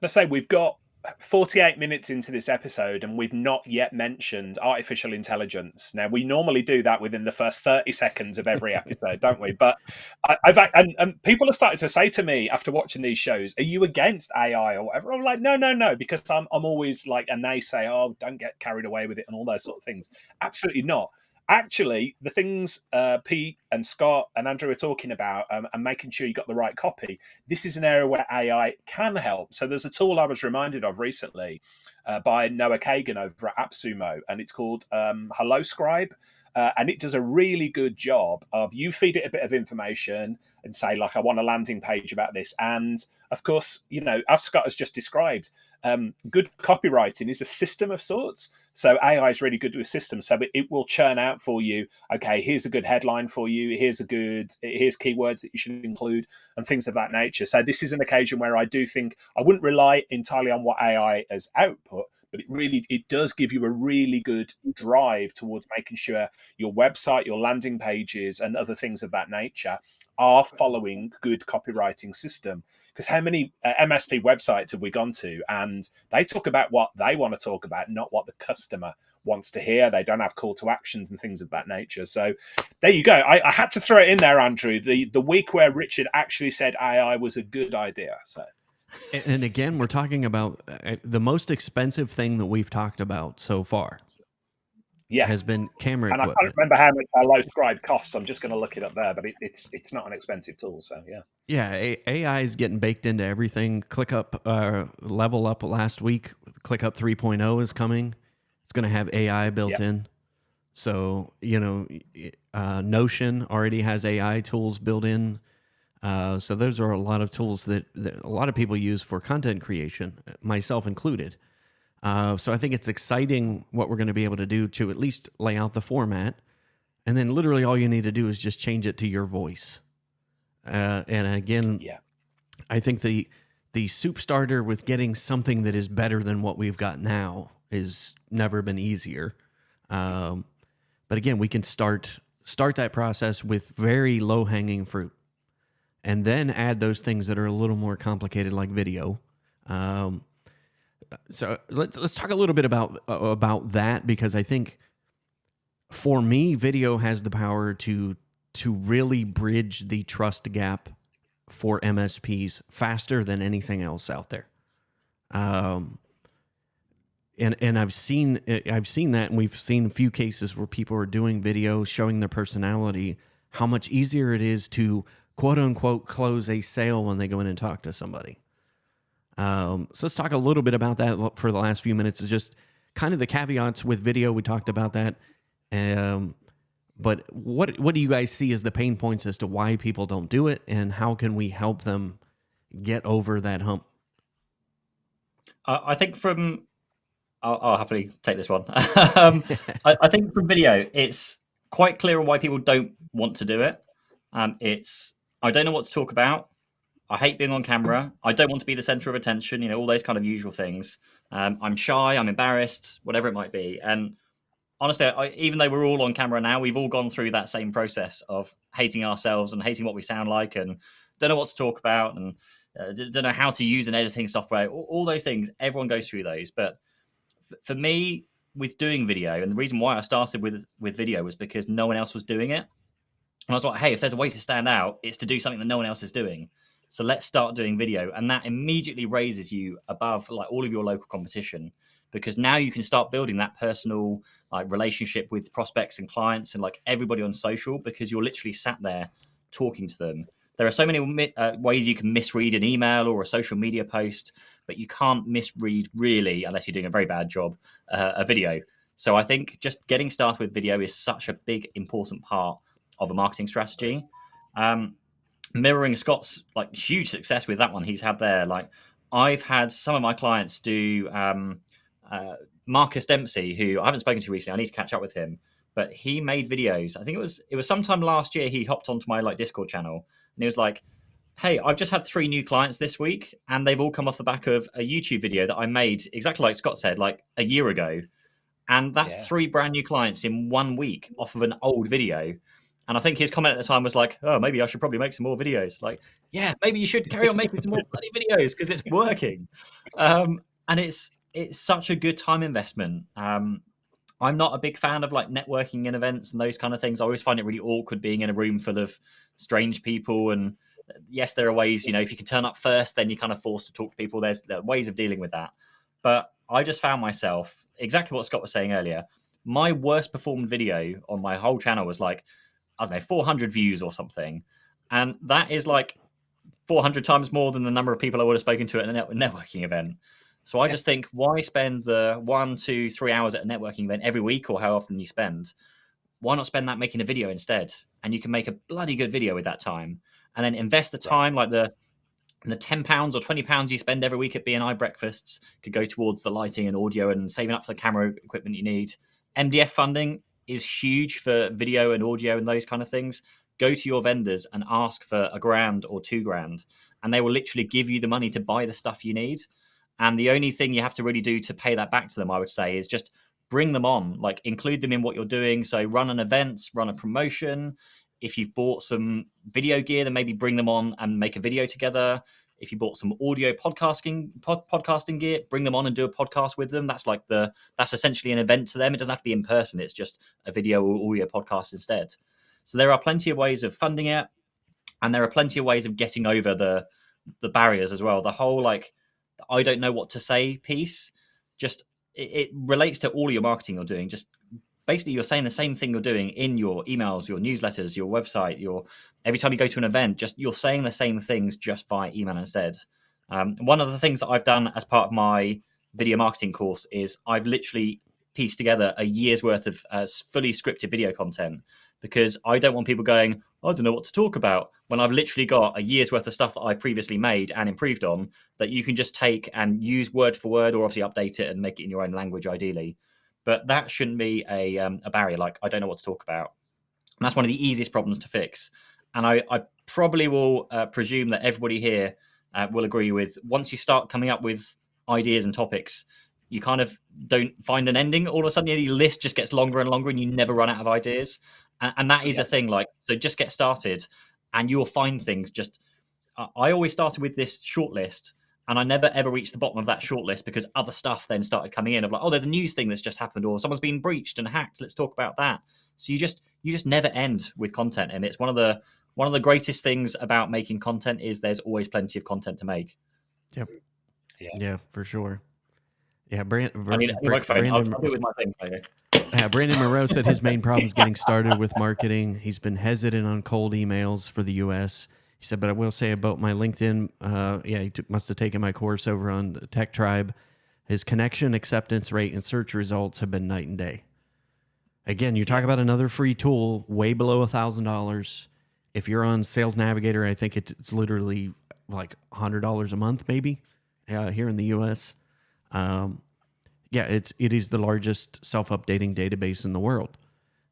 Let's say we've got 48 minutes into this episode and we've not yet mentioned artificial intelligence. Now, we normally do that within the first 30 seconds of every episode, don't we? But and people are starting to say to me after watching these shows, are you against AI or whatever? I'm like, no, because I'm always like, and they say, oh, don't get carried away with it and all those sort of things. Absolutely not. Actually, the things Pete and Scott and Andrew are talking about and making sure you got the right copy, this is an area where AI can help. So there's a tool I was reminded of recently by Noah Kagan over at AppSumo, and it's called Hello Scribe. And it does a really good job of, you feed it a bit of information and say, like, I want a landing page about this. And of course, as Scott has just described, good copywriting is a system of sorts. So AI is really good with systems. So it will churn out for you, okay, here's a good headline for you. Here's keywords that you should include and things of that nature. So this is an occasion where I do think I wouldn't rely entirely on what AI has output, but it does give you a really good drive towards making sure your website, your landing pages and other things of that nature are following good copywriting system. Because how many MSP websites have we gone to and they talk about what they want to talk about, not what the customer wants to hear. They don't have call to actions and things of that nature. So there you go. I had to throw it in there, Andrew, the week where Richard actually said AI was a good idea. So. And again, we're talking about the most expensive thing that we've talked about so far. Yeah. has been camera And I can't equipment. remember how much our low scribe costs. I'm just going to look it up there, but it's not an expensive tool. So yeah. Yeah, AI is getting baked into everything. ClickUp, Level Up last week. ClickUp 3.0 is coming. It's going to have AI built Yeah. in. So, Notion already has AI tools built in. So those are a lot of tools that a lot of people use for content creation, myself included. So I think it's exciting what we're going to be able to do to at least lay out the format. And then literally all you need to do is just change it to your voice. And again, Yeah. I think the soup starter with getting something that is better than what we've got now is never been easier. But again, we can start that process with very low hanging fruit, and then add those things that are a little more complicated, like video. So let's talk a little bit about that, because I think for me, video has the power to really bridge the trust gap for MSPs faster than anything else out there. And I've seen that, and we've seen a few cases where people are doing video, showing their personality, how much easier it is to quote unquote close a sale when they go in and talk to somebody. So let's talk a little bit about that for the last few minutes. Is just kind of the caveats with video. We talked about that. But what do you guys see as the pain points as to why people don't do it, and how can we help them get over that hump? I think I'll happily take this one. I think from video, it's quite clear on why people don't want to do it. It's I don't know what to talk about. I hate being on camera. I don't want to be the center of attention. All those kind of usual things. I'm shy. I'm embarrassed. Whatever it might be. And honestly, even though we're all on camera now, we've all gone through that same process of hating ourselves and hating what we sound like, and don't know what to talk about, and don't know how to use an editing software. All those things. Everyone goes through those, but for me, with doing video, and the reason why I started with video was because no one else was doing it. And I was like, hey, if there's a way to stand out, it's to do something that no one else is doing. So let's start doing video. And that immediately raises you above like all of your local competition, because now you can start building that personal like relationship with prospects and clients and like everybody on social, because you're literally sat there talking to them. There are so many ways you can misread an email or a social media post, but you can't misread really, unless you're doing a very bad job, a video. So I think just getting started with video is such a big, important part of a marketing strategy. Mirroring Scott's like huge success with that one he's had there. Like I've had some of my clients do Marcus Dempsey, who I haven't spoken to recently. I need to catch up with him, but he made videos. I think it was sometime last year. He hopped onto my like Discord channel and he was like, hey, I've just had 3 new clients this week, and they've all come off the back of a YouTube video that I made, exactly like Scott said, like a year ago. And that's 3 brand new clients in 1 week off of an old video. And I think his comment at the time was like, oh, maybe I should probably make some more videos. Like, yeah, maybe you should carry on making some more bloody videos because it's working. And it's such a good time investment. I'm not a big fan of like networking and events and those kind of things. I always find it really awkward being in a room full of strange people. And yes, there are ways, if you can turn up first, then you're kind of forced to talk to people. There are ways of dealing with that. But I just found myself, exactly what Scott was saying earlier, my worst performed video on my whole channel was like, I don't know, 400 views or something. And that is like 400 times more than the number of people I would have spoken to at a networking event. So I just think, why spend the 1, 2, 3 hours at a networking event every week, or how often you spend? Why not spend that making a video instead? And you can make a bloody good video with that time, and then invest the time, like the £10 or £20 you spend every week at BNI breakfasts could go towards the lighting and audio and saving up for the camera equipment you need. MDF funding is huge for video and audio and those kind of things. Go to your vendors and ask for £1,000 or £2,000, and they will literally give you the money to buy the stuff you need. And the only thing you have to really do to pay that back to them, I would say, is just bring them on, like include them in what you're doing. So run an event, run a promotion. If you've bought some video gear, then maybe bring them on and make a video together. If you bought some audio podcasting gear, bring them on and do a podcast with them. That's that's essentially an event to them. It doesn't have to be in person. It's just a video or audio podcast instead. So there are plenty of ways of funding it, and there are plenty of ways of getting over the barriers as well. The whole like, I don't know what to say piece, just it relates to all your marketing you're doing. Just basically you're saying the same thing you're doing in your emails, your newsletters, your website, every time you go to an event, just you're saying the same things just via email instead. One of the things that I've done as part of my video marketing course is I've literally pieced together a year's worth of fully scripted video content, because I don't want people going, I don't know what to talk about, when I've literally got a year's worth of stuff that I previously made and improved on that you can just take and use word for word, or obviously update it and make it in your own language ideally. But that shouldn't be a barrier. Like, I don't know what to talk about. And that's one of the easiest problems to fix. And I probably will presume that everybody here will agree with, once you start coming up with ideas and topics, you kind of don't find an ending. All of a sudden, your list just gets longer and longer and you never run out of ideas. And that is a thing. Like, so just get started and you'll find things. Just, I always started with this short list, and I never ever reached the bottom of that shortlist because other stuff then started coming in of like, oh, there's a news thing that's just happened, or someone's been breached and hacked. Let's talk about that. So you just never end with content, and it's one of the greatest things about making content is there's always plenty of content to make. Yep. Yeah, for sure. Yeah, I need a microphone. I'll do it with my thing. Okay. Yeah, Brandon Moreau said his main problem is getting started with marketing. He's been hesitant on cold emails for the U.S. He said, but I will say about my LinkedIn, he must have taken my course over on the Tech Tribe. His connection acceptance rate and search results have been night and day. Again, you talk about another free tool, way below $1,000. If you're on Sales Navigator, I think it's literally like $100 a month, maybe, here in the U.S. It is the largest self-updating database in the world.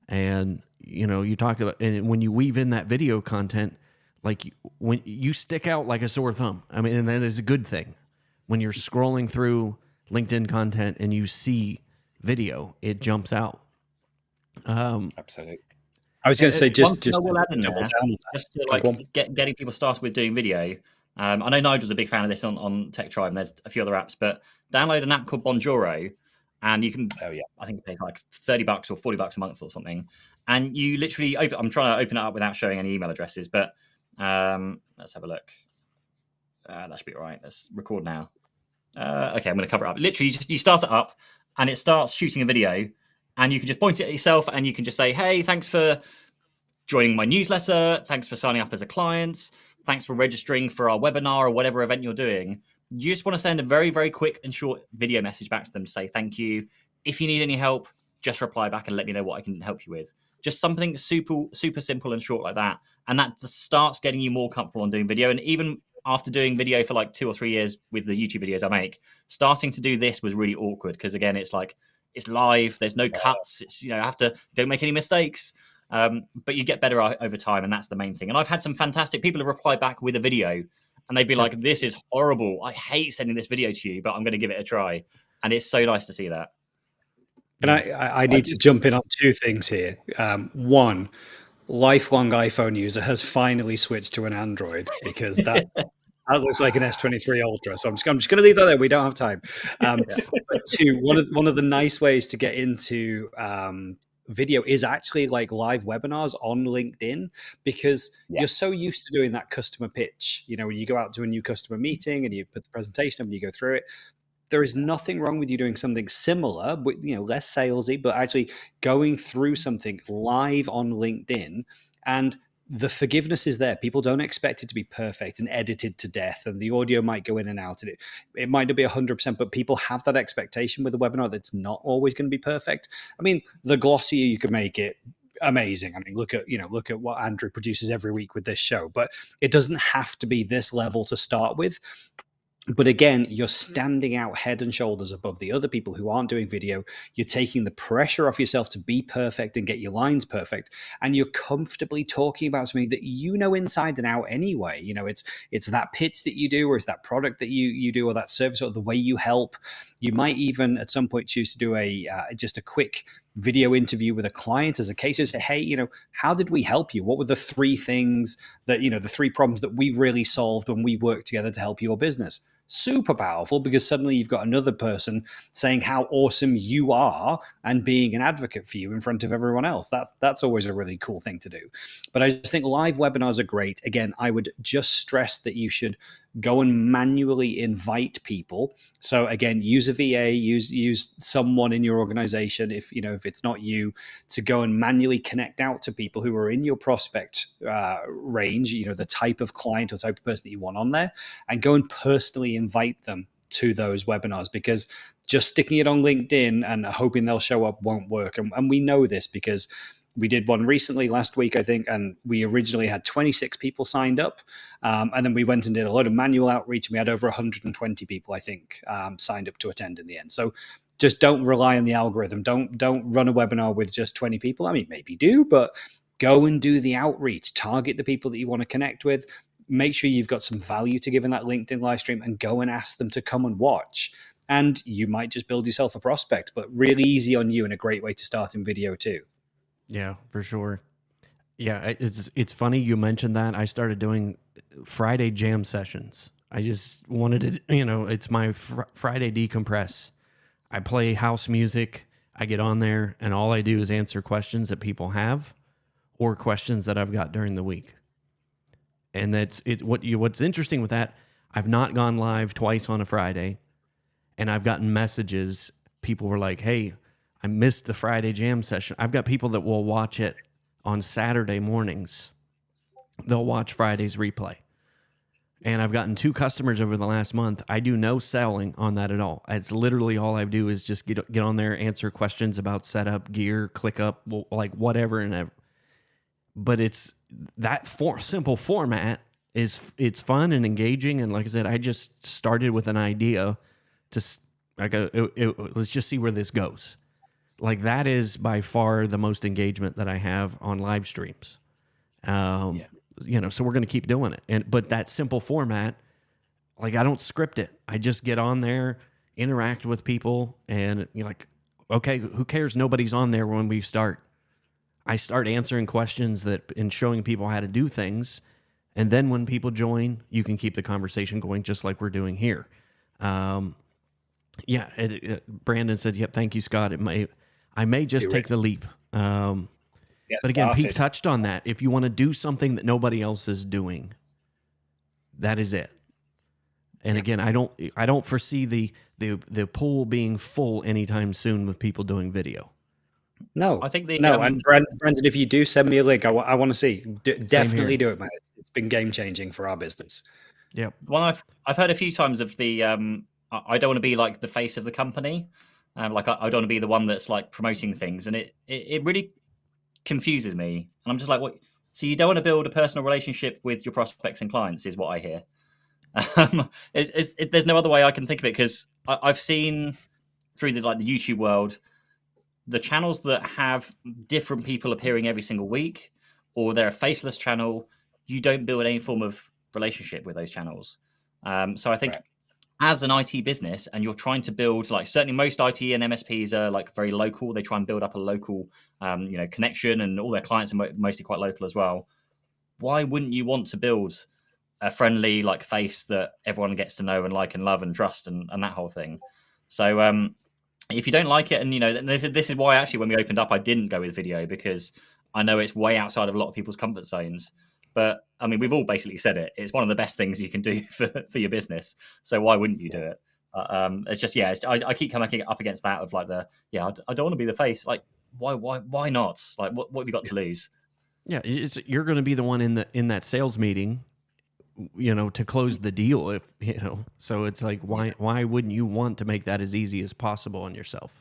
And, you talk about, and when you weave in that video content, like when you stick out like a sore thumb, I mean, and that is a good thing. When you're scrolling through LinkedIn content and you see video, it jumps out. Absolutely. I was going to say just double down there, just to like getting people started with doing video. I know Nigel's a big fan of this on Tech Tribe, and there's a few other apps, but download an app called Bonjoro, and you can, I think you pay like $30 or $40 a month or something, and you literally I'm trying to open it up without showing any email addresses, but let's have a look. That should be all right. Let's record now. Okay, I'm going to cover it up. Literally, you start it up, and it starts shooting a video, and you can just point it at yourself, and you can just say, hey, thanks for joining my newsletter. Thanks for signing up as a client. Thanks for registering for our webinar or whatever event you're doing. You just want to send a very, very quick and short video message back to them to say thank you. If you need any help, just reply back and let me know what I can help you with. Just something super, super simple and short like that. And that just starts getting you more comfortable on doing video. And even after doing video for like 2 or 3 years with the YouTube videos I make, starting to do this was really awkward because, again, it's like, it's live. There's no cuts. It's, don't make any mistakes. But you get better over time, and that's the main thing. And I've had some fantastic people have replied back with a video, and they'd be like, this is horrible. I hate sending this video to you, but I'm going to give it a try. And it's so nice to see that. And I need to jump in on 2 things here. One, lifelong iPhone user has finally switched to an Android because that looks like an S23 Ultra. So I'm just going to leave that there. We don't have time. But 2, one of the nice ways to get into video is actually like live webinars on LinkedIn, because you're so used to doing that customer pitch. When you go out to a new customer meeting and you put the presentation up and you go through it, there is nothing wrong with you doing something similar, but less salesy, but actually going through something live on LinkedIn. And the forgiveness is there. People don't expect it to be perfect and edited to death, and the audio might go in and out, and it might not be 100%, but people have that expectation with a webinar that's not always going to be perfect. I mean, the glossier you can make it, amazing. I mean, look at what Andrew produces every week with this show, but it doesn't have to be this level to start with. But again, you're standing out head and shoulders above the other people who aren't doing video. You're taking the pressure off yourself to be perfect and get your lines perfect. And you're comfortably talking about something that you know inside and out anyway. It's that pitch that you do, or it's that product that you do, or that service, or the way you help. You might even at some point choose to do just a quick video interview with a client as a case and say, hey, how did we help you? What were the 3 things that, the 3 problems that we really solved when we worked together to help your business? Super powerful, because suddenly you've got another person saying how awesome you are and being an advocate for you in front of everyone else. That's always a really cool thing to do. But I just think live webinars are great. Again, I would just stress that you should go and manually invite people. So again, use a VA, use someone in your organization, if it's not you, to go and manually connect out to people who are in your prospect range, the type of client or type of person that you want on there, and go and personally invite them to those webinars, because just sticking it on LinkedIn and hoping they'll show up won't work. And we know this because we did one recently last week, I think, and we originally had 26 people signed up. And then we went and did a lot of manual outreach, and we had over 120 people, I think, signed up to attend in the end. So just don't rely on the algorithm. Don't run a webinar with just 20 people. I mean, maybe do, but go and do the outreach. Target the people that you want to connect with. Make sure you've got some value to give in that LinkedIn live stream, and go and ask them to come and watch. And you might just build yourself a prospect, but really easy on you and a great way to start in video too. Yeah, for sure. Yeah, it's funny you mentioned that. I started doing Friday jam sessions. I just wanted to, it's my Friday decompress. I play house music. I get on there, and all I do is answer questions that people have, or questions that I've got during the week. And that's it. What's interesting with that, I've not gone live twice on a Friday, and I've gotten messages. People were like, "Hey, I missed the Friday jam session." I've got people that will watch it on Saturday mornings. They'll watch Friday's replay. And I've gotten 2 customers over the last month. I do no selling on that at all. It's literally all I do is just get on there, answer questions about setup, gear, ClickUp, like whatever and ever. But it's that simple format it's fun and engaging. And like I said, I just started with an idea to let's just see where this goes. Like that is by far the most engagement that I have on live streams. So we're going to keep doing it. But that simple format, like I don't script it. I just get on there, interact with people, and you're like, okay, who cares? Nobody's on there when we start. I start answering questions and showing people how to do things. And then when people join, you can keep the conversation going just like we're doing here. Brandon said, yep, thank you, Scott. I may just take the leap. But again, Pete touched on that. If you want to do something that nobody else is doing, that is it. And again, I don't foresee the pool being full anytime soon with people doing video. No, I think and Brandon, if you do, send me a link. I want to see. Definitely do it, man. It's been game changing for our business. Yeah. One I've heard a few times of the I don't want to be like the face of the company. Like I don't want to be the one that's like promoting things, and it really confuses me. And I'm just like, what? So you don't want to build a personal relationship with your prospects and clients, is what I hear. There's no other way I can think of it, because I've seen through the YouTube world, the channels that have different people appearing every single week, or they're a faceless channel, you don't build any form of relationship with those channels. So I think as an IT business, and you're trying to build, like certainly most IT and MSPs are like very local. They try and build up a local, connection, and all their clients are mostly quite local as well. Why wouldn't you want to build a friendly like face that everyone gets to know and like and love and trust and that whole thing? So if you don't like it, and this is why actually when we opened up, I didn't go with video, because I know it's way outside of a lot of people's comfort zones. But I mean, we've all basically said it. It's one of the best things you can do for your business. So why wouldn't you do it? It's just I keep coming up against that of like I don't want to be the face. Like why not? Like what have you got to lose? Yeah, you're going to be the one in that sales meeting, to close the deal. So it's like why wouldn't you want to make that as easy as possible on yourself?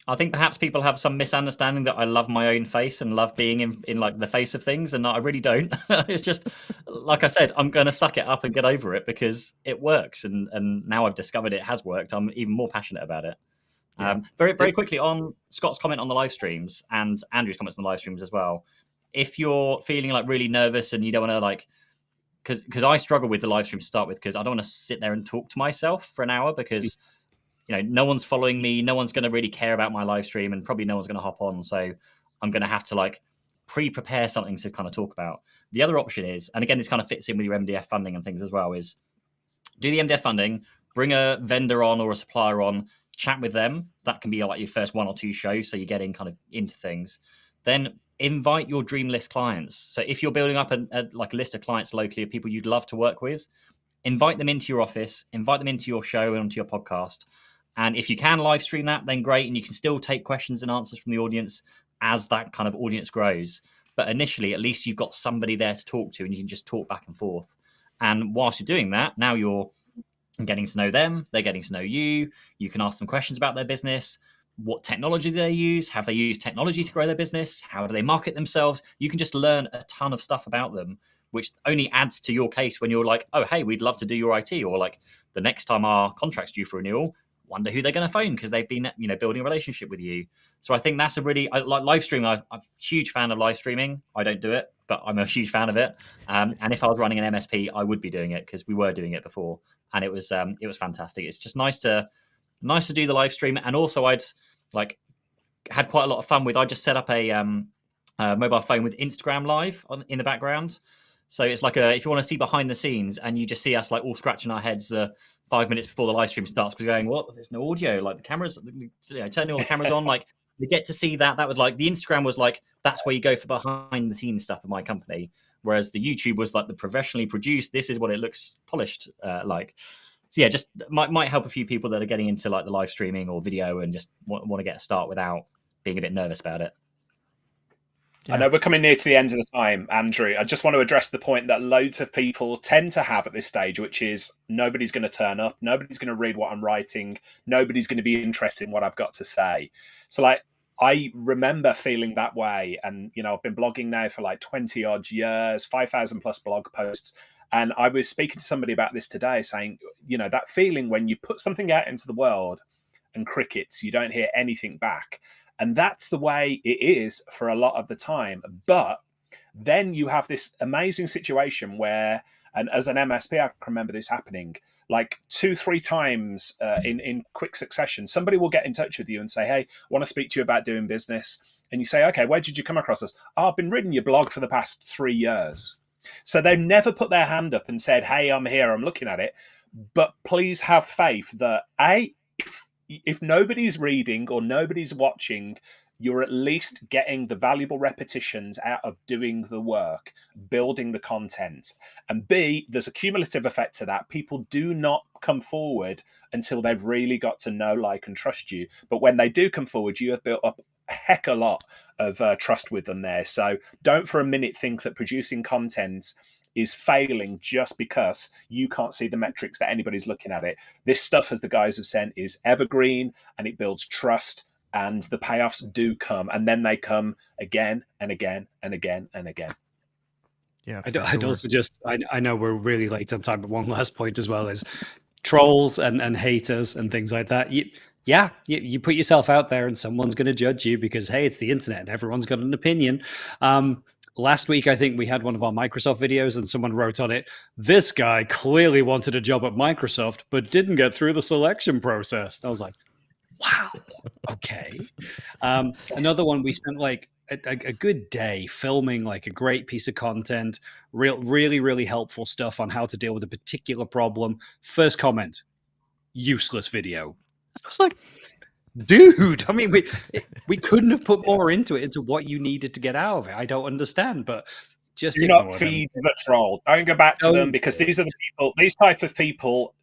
I think perhaps people have some misunderstanding that I love my own face and love being in like the face of things, and I really don't. It's just, like I said, I'm going to suck it up and get over it because it works, and now I've discovered it has worked. I'm even more passionate about it. Yeah. Very, very quickly on Scott's comment on the live streams and Andrew's comments on the live streams as well. If you're feeling like really nervous and you don't want to like, because I struggle with the live stream to start with, because I don't want to sit there and talk to myself for an hour, because no one's following me, no one's going to really care about my live stream, and probably no one's going to hop on. So I'm going to have to like pre-prepare something to kind of talk about. The other option is, and again, this kind of fits in with your MDF funding and things as well, is do the MDF funding, bring a vendor on or a supplier on, chat with them. So that can be like your first 1 or 2 shows, so you're getting kind of into things. Then invite your dream list clients. So if you're building up a list of clients locally of people you'd love to work with, invite them into your office, invite them into your show and onto your podcast. And if you can live stream that, then great. And you can still take questions and answers from the audience as that kind of audience grows. But initially, at least you've got somebody there to talk to and you can just talk back and forth. And whilst you're doing that, now you're getting to know them, they're getting to know you. You can ask them questions about their business. What technology do they use? Have they used technology to grow their business? How do they market themselves? You can just learn a ton of stuff about them, which only adds to your case when you're like, oh, hey, we'd love to do your IT. Or like the next time our contract's due for renewal, wonder who they're going to phone because they've been, building a relationship with you. So I think that's a really, like live streaming. I'm a huge fan of live streaming. I don't do it, but I'm a huge fan of it. And if I was running an MSP, I would be doing it because we were doing it before, and it was fantastic. It's just nice to do the live stream, and also I'd had quite a lot of fun with. I just set up a mobile phone with Instagram Live in the background. So it's like if you want to see behind the scenes, and you just see us like all scratching our heads 5 minutes before the live stream starts, because we're going, what? There's no audio. Like the cameras, turning all the cameras on. Like you get to see that. That would the Instagram was like, that's where you go for behind the scenes stuff of my company. Whereas the YouTube was like the professionally produced. This is what it looks polished like. So yeah, just might help a few people that are getting into like the live streaming or video and just want to get a start without being a bit nervous about it. Yeah. I know we're coming near to the end of the time, Andrew. I just want to address the point that loads of people tend to have at this stage, which is nobody's going to turn up, nobody's going to read what I'm writing, nobody's going to be interested in what I've got to say. So I remember feeling that way. And, I've been blogging now for 20 odd years, 5,000 plus blog posts. And I was speaking to somebody about this today saying, that feeling when you put something out into the world and crickets, you don't hear anything back. And that's the way it is for a lot of the time. But then you have this amazing situation where, and as an MSP, I can remember this happening 2-3 times in quick succession. Somebody will get in touch with you and say, hey, I want to speak to you about doing business. And you say, okay, where did you come across us? Oh, I've been reading your blog for the past 3 years. So they've never put their hand up and said, hey, I'm here, I'm looking at it. But please have faith that if nobody's reading or nobody's watching, you're at least getting the valuable repetitions out of doing the work, building the content. And B, there's a cumulative effect to that. People do not come forward until they've really got to know, like, and trust you. But when they do come forward, you have built up a heck of a lot of trust with them there. So don't for a minute think that producing content is failing just because you can't see the metrics that anybody's looking at it. This stuff, as the guys have said, is evergreen, and it builds trust, and the payoffs do come, and then they come again and again and again and again. Yeah, I'd also just, I know we're really late on time, but one last point as well is trolls and haters and things like that. You put yourself out there and someone's going to judge you because, hey, it's the internet and everyone's got an opinion. Last week, I think we had one of our Microsoft videos and someone wrote on it, this guy clearly wanted a job at Microsoft, but didn't get through the selection process. And I was like, wow, okay. Another one, we spent a good day filming a great piece of content, really helpful stuff on how to deal with a particular problem. First comment, useless video. I was like, dude, I mean, we couldn't have put more into what you needed to get out of it. I don't understand, but just do not feed the troll. Don't go back to them, because these are the people, these type of people.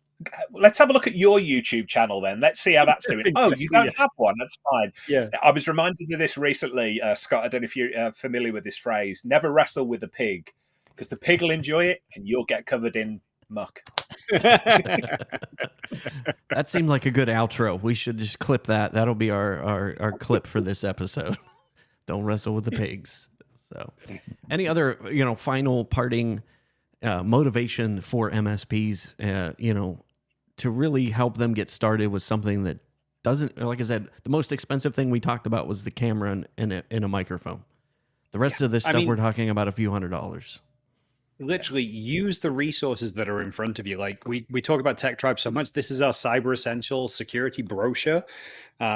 Let's have a look at your YouTube channel then. Let's see how that's doing. Oh, you don't have one. That's fine. Yeah. I was reminded of this recently, Scott. I don't know if you're familiar with this phrase. Never wrestle with a pig, because the pig will enjoy it and you'll get covered in muck. That seemed like a good outro. We should just clip that. That'll be our clip for this episode. Don't wrestle with the pigs. So, any other final parting motivation for MSPs? To really help them get started with something that doesn't, like I said, the most expensive thing we talked about was the camera and a microphone. The rest of this stuff, we're talking about a few $100s. Literally use the resources that are in front of you. Like we talk about Tech Tribe so much. This is our Cyber Essentials security brochure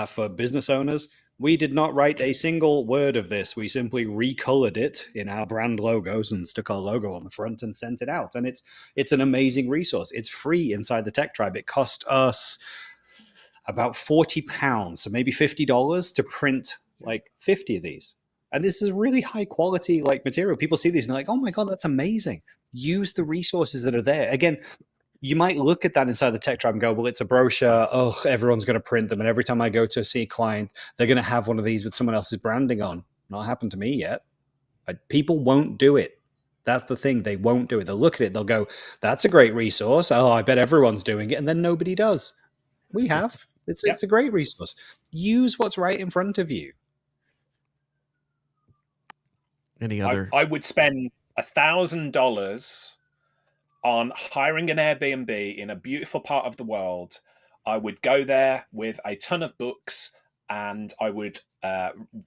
for business owners. We did not write a single word of this. We simply recolored it in our brand logos and stuck our logo on the front and sent it out. And it's an amazing resource. It's free inside the Tech Tribe. It cost us about £40, so maybe $50 to print 50 of these. And this is really high quality material. People see these and they're like, oh my God, that's amazing. Use the resources that are there. Again, you might look at that inside the tech tribe and go, well, it's a brochure. Oh, everyone's going to print them. And every time I go to see a client, they're going to have one of these with someone else's branding on. Not happened to me yet. People won't do it. That's the thing. They won't do it. They'll look at it. They'll go, that's a great resource. Oh, I bet everyone's doing it. And then nobody does. We have. It's a great resource. Use what's right in front of you. Any other? I would spend $1,000 on hiring an Airbnb in a beautiful part of the world. I would go there with a ton of books, and I would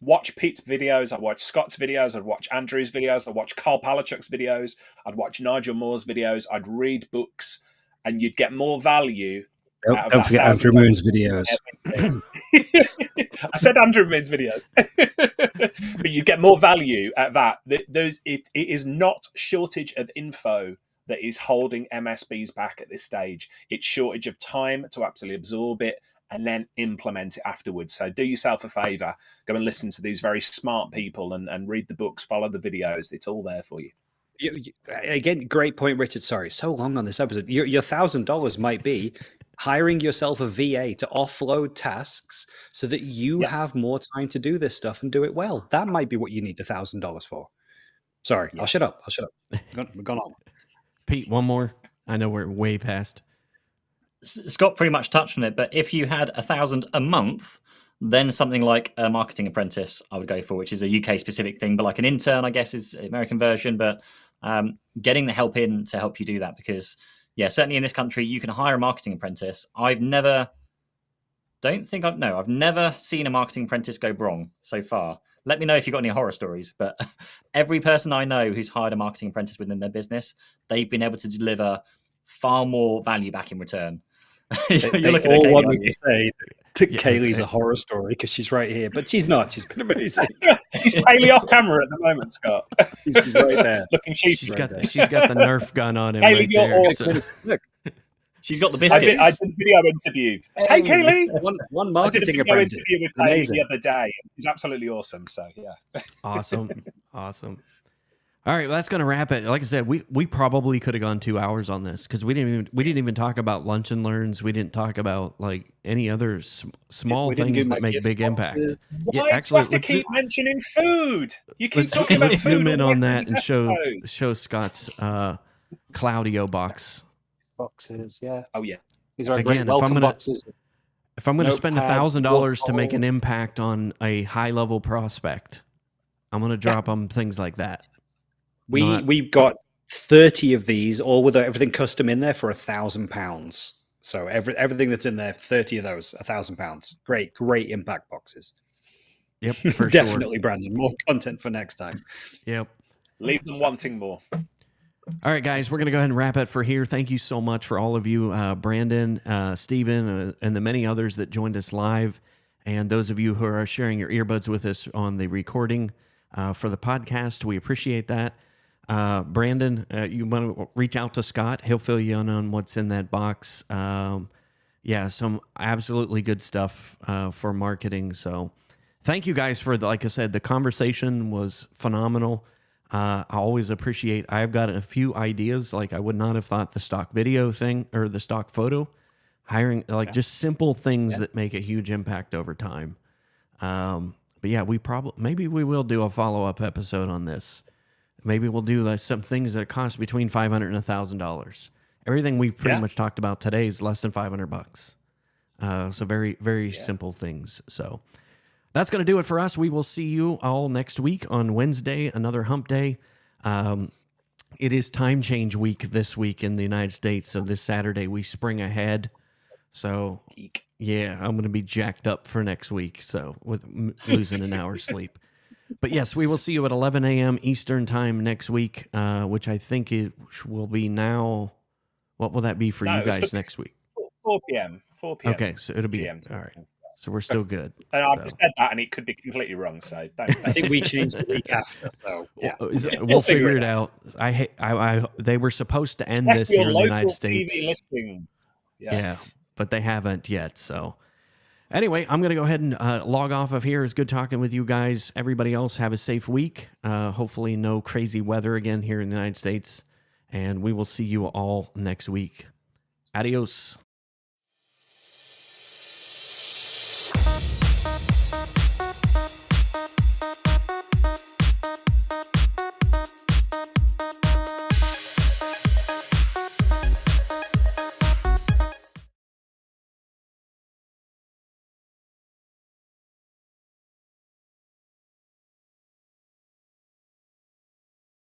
watch Pete's videos. I'd watch Scott's videos. I'd watch Andrew's videos. I'd watch Carl Palachuk's videos. I'd watch Nigel Moore's videos. I'd read books, and you'd get more value. Don't forget Andrew Moon's videos. I said Andrew Moon's videos. But you get more value at that. It is not shortage of info that is holding MSPs back at this stage. It's shortage of time to absolutely absorb it and then implement it afterwards. So do yourself a favor. Go and listen to these very smart people and read the books, follow the videos. It's all there for you. Again, great point, Richard. Sorry, so long on this episode. Your $1,000 might be hiring yourself a VA to offload tasks so that you have more time to do this stuff and do it well. That might be what you need the $1,000 for. Sorry, I'll shut up. We've gone on. Pete, one more. I know we're way past. Scott pretty much touched on it, but if you had 1,000 a month, then something like a marketing apprentice I would go for, which is a UK specific thing, but like an intern, I guess, is the American version. But getting the help in to help you do that, because certainly in this country you can hire a marketing apprentice. I've never seen a marketing apprentice go wrong so far. Let me know if you've got any horror stories, but every person I know who's hired a marketing apprentice within their business, they've been able to deliver far more value back in return. They all want me to say that Kaylee's a horror story because she's right here, but she's not. She's been amazing. She's Kaylee off camera at the moment, Scott. She's right there. Looking cheap. She's got the Nerf gun on him. Kaylee, right you're there, awesome. Look, She's got the I biscuits. did a video interview. Hey, Kaylee. One I did a marketing video apprentice. interview with Kaylee Amazing. the other day. It was absolutely awesome. So, yeah. Awesome. All right, well, that's going to wrap it. Like I said, we probably could have gone 2 hours on this because we didn't even talk about lunch and learns. We didn't talk about like any other small things that make big impact. Why do you have to keep mentioning food? You keep talking about let's food. zoom in all on the that and episodes. show Scott's Claudio box. Boxes, yeah. Oh, yeah. These are Again, great if welcome I'm gonna- boxes. If I'm going to spend Notepads, $1,000 to make watercolor. an impact on a high level prospect, I'm going to drop them things like that. We've got 30 of these, all with everything custom in there for £1,000. So everything that's in there, 30 of those, £1,000. Great impact boxes. Yep, for Definitely, Brandon. More content for next time. Yep. Leave them wanting more. All right, guys, we're going to go ahead and wrap it for here. Thank you so much for all of you, Brandon, Stephen, and the many others that joined us live, and those of you who are sharing your earbuds with us on the recording for the podcast. We appreciate that. Brandon, you want to reach out to Scott. He'll fill you in on what's in that box. Some absolutely good stuff for marketing. So thank you guys for, like I said, the conversation was phenomenal. I always appreciate, I've got a few ideas. Like I would not have thought the stock video thing or the stock photo hiring, just simple things that make a huge impact over time. But yeah, maybe we will do a follow-up episode on this. Maybe we'll do some things that cost between $500 and $1,000. Everything we've pretty much talked about today is less than $500. So very, very simple things. So that's going to do it for us. We will see you all next week on Wednesday, another hump day. It is time change week this week in the United States. So this Saturday we spring ahead. So yeah, I'm going to be jacked up for next week. So with losing an hour's sleep. But yes, we will see you at 11 a.m. Eastern time next week, which I think it will be now. What will that be for you guys next week? 4 p.m. 4 p.m. Okay, so it'll be PM. all right. So we're still good. And I've just said that, and it could be completely wrong. So don't. I think we changed the week after. So yeah, we'll figure it out. They were supposed to end this here in the United States. TV listings. Yeah, but they haven't yet. So anyway, I'm going to go ahead and log off of here. It's good talking with you guys. Everybody else, have a safe week. Hopefully no crazy weather again here in the United States. And we will see you all next week. Adios.